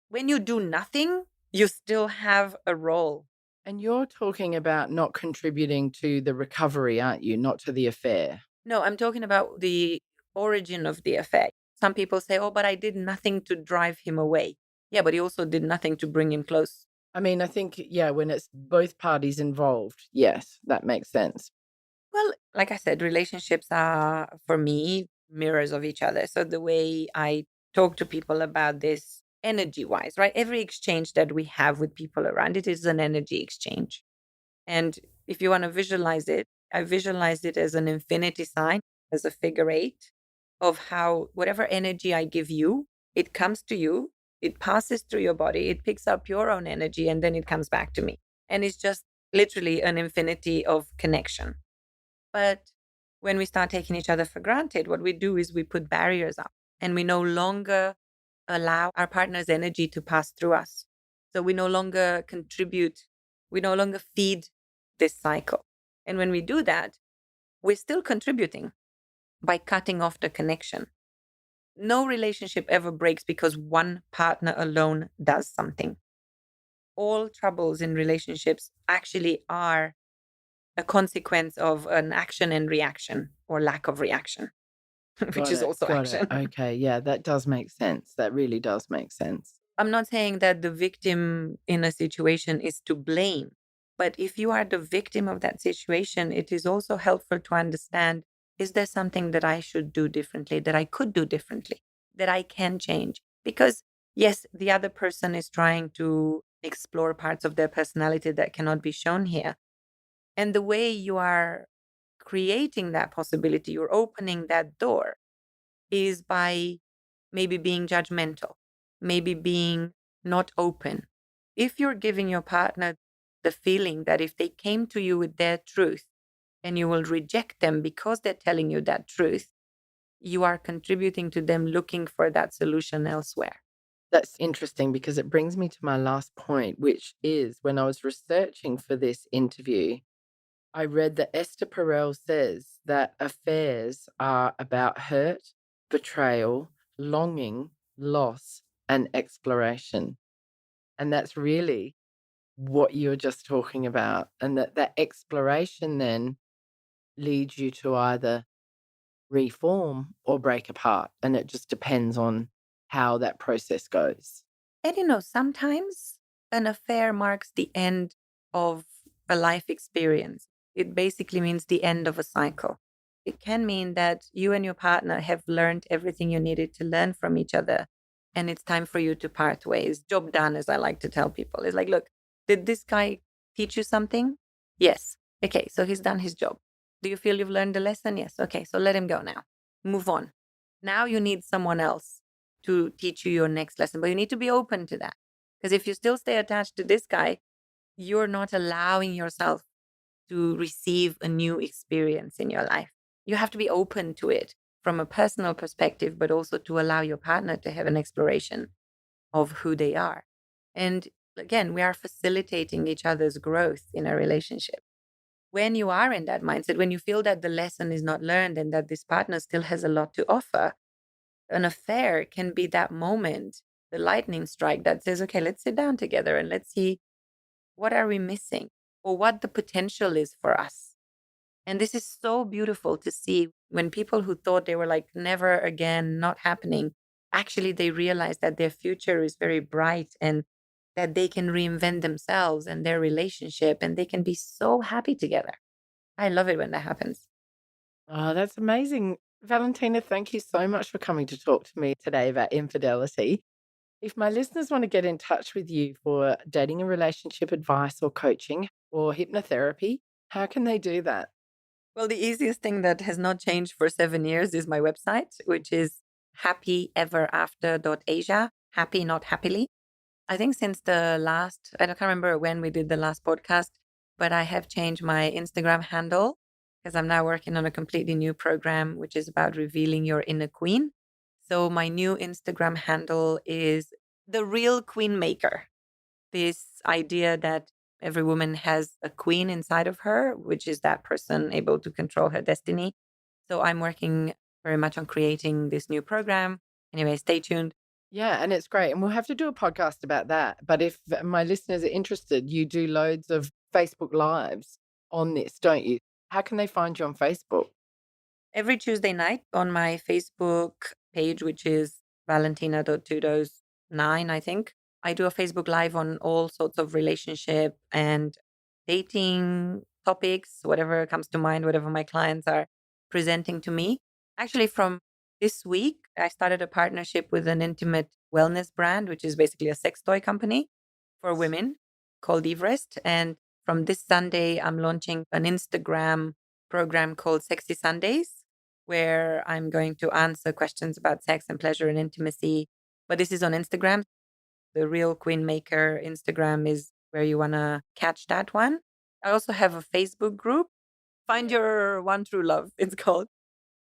When you do nothing, you still have a role. And you're talking about not contributing to the recovery, aren't you? Not to the affair. No, I'm talking about the origin of the affair. Some people say, oh, but I did nothing to drive him away. Yeah, but he also did nothing to bring him close. I mean, I think, yeah, when it's both parties involved, yes, that makes sense. Well, like I said, relationships are, for me, mirrors of each other. So the way I talk to people about this energy wise, right? Every exchange that we have with people around it is an energy exchange. And if you want to visualize it, I visualize it as an infinity sign, as a figure eight of how whatever energy I give you, it comes to you, it passes through your body, it picks up your own energy, and then it comes back to me. And it's just literally an infinity of connection. But when we start taking each other for granted, what we do is we put barriers up and we no longer allow our partner's energy to pass through us. So we no longer contribute, we no longer feed this cycle. And when we do that, we're still contributing by cutting off the connection. No relationship ever breaks because one partner alone does something. All troubles in relationships actually are a consequence of an action and reaction or lack of reaction, which is also action. Okay, yeah, that does make sense. That really does make sense. I'm not saying that the victim in a situation is to blame, but if you are the victim of that situation, it is also helpful to understand, is there something that I should do differently, that I could do differently, that I can change? Because yes, the other person is trying to explore parts of their personality that cannot be shown here. And the way you are creating that possibility, you're opening that door, is by maybe being judgmental, maybe being not open. If you're giving your partner the feeling that if they came to you with their truth and you will reject them because they're telling you that truth, you are contributing to them looking for that solution elsewhere. That's interesting because it brings me to my last point, which is when I was researching for this interview, I read that Esther Perel says that affairs are about hurt, betrayal, longing, loss, and exploration. And that's really what you're just talking about. And that exploration then leads you to either reform or break apart. And it just depends on how that process goes. And sometimes an affair marks the end of a life experience. It basically means the end of a cycle. It can mean that you and your partner have learned everything you needed to learn from each other, and it's time for you to part ways. Job done, as I like to tell people. It's like, look, did this guy teach you something? Yes. Okay, so he's done his job. Do you feel you've learned the lesson? Yes. Okay, so let him go now. Move on. Now you need someone else to teach you your next lesson, but you need to be open to that. Because if you still stay attached to this guy, you're not allowing yourself to receive a new experience in your life. You have to be open to it from a personal perspective, but also to allow your partner to have an exploration of who they are. And again, we are facilitating each other's growth in a relationship. When you are in that mindset, when you feel that the lesson is not learned and that this partner still has a lot to offer, an affair can be that moment, the lightning strike that says, okay, let's sit down together and let's see what are we missing or what the potential is for us. And this is so beautiful to see when people who thought they were like never again, not happening, actually they realize that their future is very bright and that they can reinvent themselves and their relationship and they can be so happy together. I love it when that happens. Oh, that's amazing. Valentina, thank you so much for coming to talk to me today about infidelity. If my listeners want to get in touch with you for dating and relationship advice or coaching or hypnotherapy, how can they do that? Well, the easiest thing that has not changed for 7 years is my website, which is happyeverafter.asia. Happy, not happily. I think since I can't remember when we did the last podcast, but I have changed my Instagram handle because I'm now working on a completely new program, which is about revealing your inner queen. So my new Instagram handle is The Real Queen Maker. This idea that every woman has a queen inside of her, which is that person able to control her destiny. So I'm working very much on creating this new program. Anyway, stay tuned. Yeah, and it's great. And we'll have to do a podcast about that. But if my listeners are interested, you do loads of Facebook Lives on this, don't you? How can they find you on Facebook? Every Tuesday night on my Facebook page, which is Valentina.Tudose 9, I think, I do a Facebook Live on all sorts of relationship and dating topics, whatever comes to mind, whatever my clients are presenting to me. Actually, from this week, I started a partnership with an intimate wellness brand, which is basically a sex toy company for women called Everest. And from this Sunday, I'm launching an Instagram program called Sexy Sundays, where I'm going to answer questions about sex and pleasure and intimacy. But this is on Instagram. The Real Queen Maker Instagram is where you want to catch that one. I also have a Facebook group. Find Your One True Love, it's called.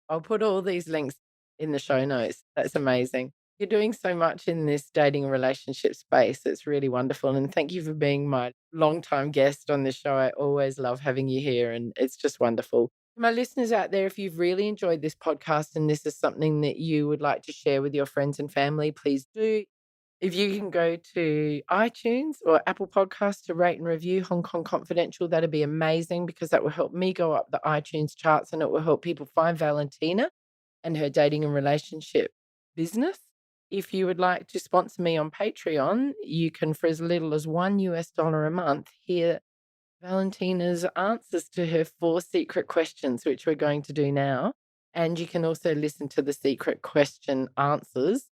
I'll put all these links in the show notes. That's amazing. You're doing so much in this dating and relationship space. It's really wonderful. And thank you for being my longtime guest on this show. I always love having you here and it's just wonderful. My listeners out there, if you've really enjoyed this podcast and this is something that you would like to share with your friends and family, please do. If you can go to iTunes or Apple Podcasts to rate and review Hong Kong Confidential, that'd be amazing because that will help me go up the iTunes charts and it will help people find Valentina and her dating and relationship business. If you would like to sponsor me on Patreon, you can, for as little as $1 a month, hear Valentina's answers to her 4 secret questions, which we're going to do now. And you can also listen to the secret question answers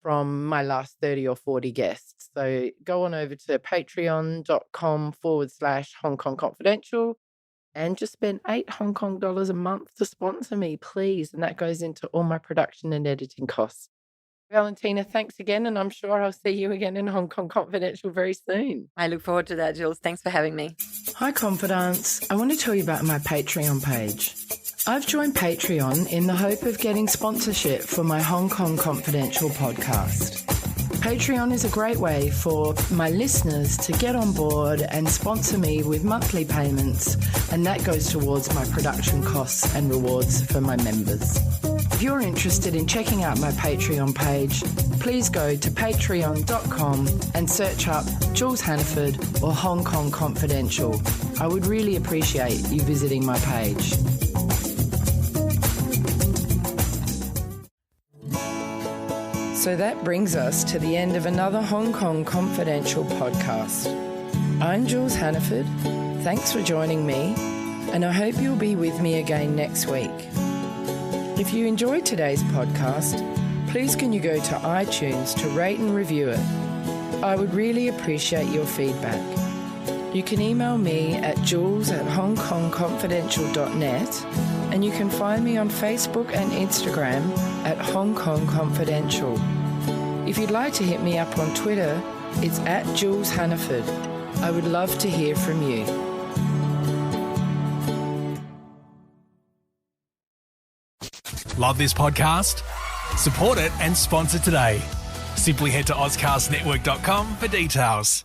from my last 30 or 40 guests. So go on over to patreon.com/Hong Kong Confidential and just spend $8 Hong Kong a month to sponsor me, please. And that goes into all my production and editing costs. Valentina, thanks again. And I'm sure I'll see you again in Hong Kong Confidential very soon. I look forward to that, Jules. Thanks for having me. Hi, Confidants. I want to tell you about my Patreon page. I've joined Patreon in the hope of getting sponsorship for my Hong Kong Confidential podcast. Patreon is a great way for my listeners to get on board and sponsor me with monthly payments, and that goes towards my production costs and rewards for my members. If you're interested in checking out my Patreon page, please go to patreon.com and search up Jules Hannaford or Hong Kong Confidential. I would really appreciate you visiting my page. So that brings us to the end of another Hong Kong Confidential podcast. I'm Jules Hannaford. Thanks for joining me, and I hope you'll be with me again next week. If you enjoyed today's podcast, please can you go to iTunes to rate and review it. I would really appreciate your feedback. You can email me at jules@hongkongconfidential.net, and you can find me on Facebook and Instagram at Hong Kong Confidential. If you'd like to hit me up on Twitter, it's at Jules Hannaford. I would love to hear from you. Love this podcast? Support it and sponsor today. Simply head to AuscastNetwork.com for details.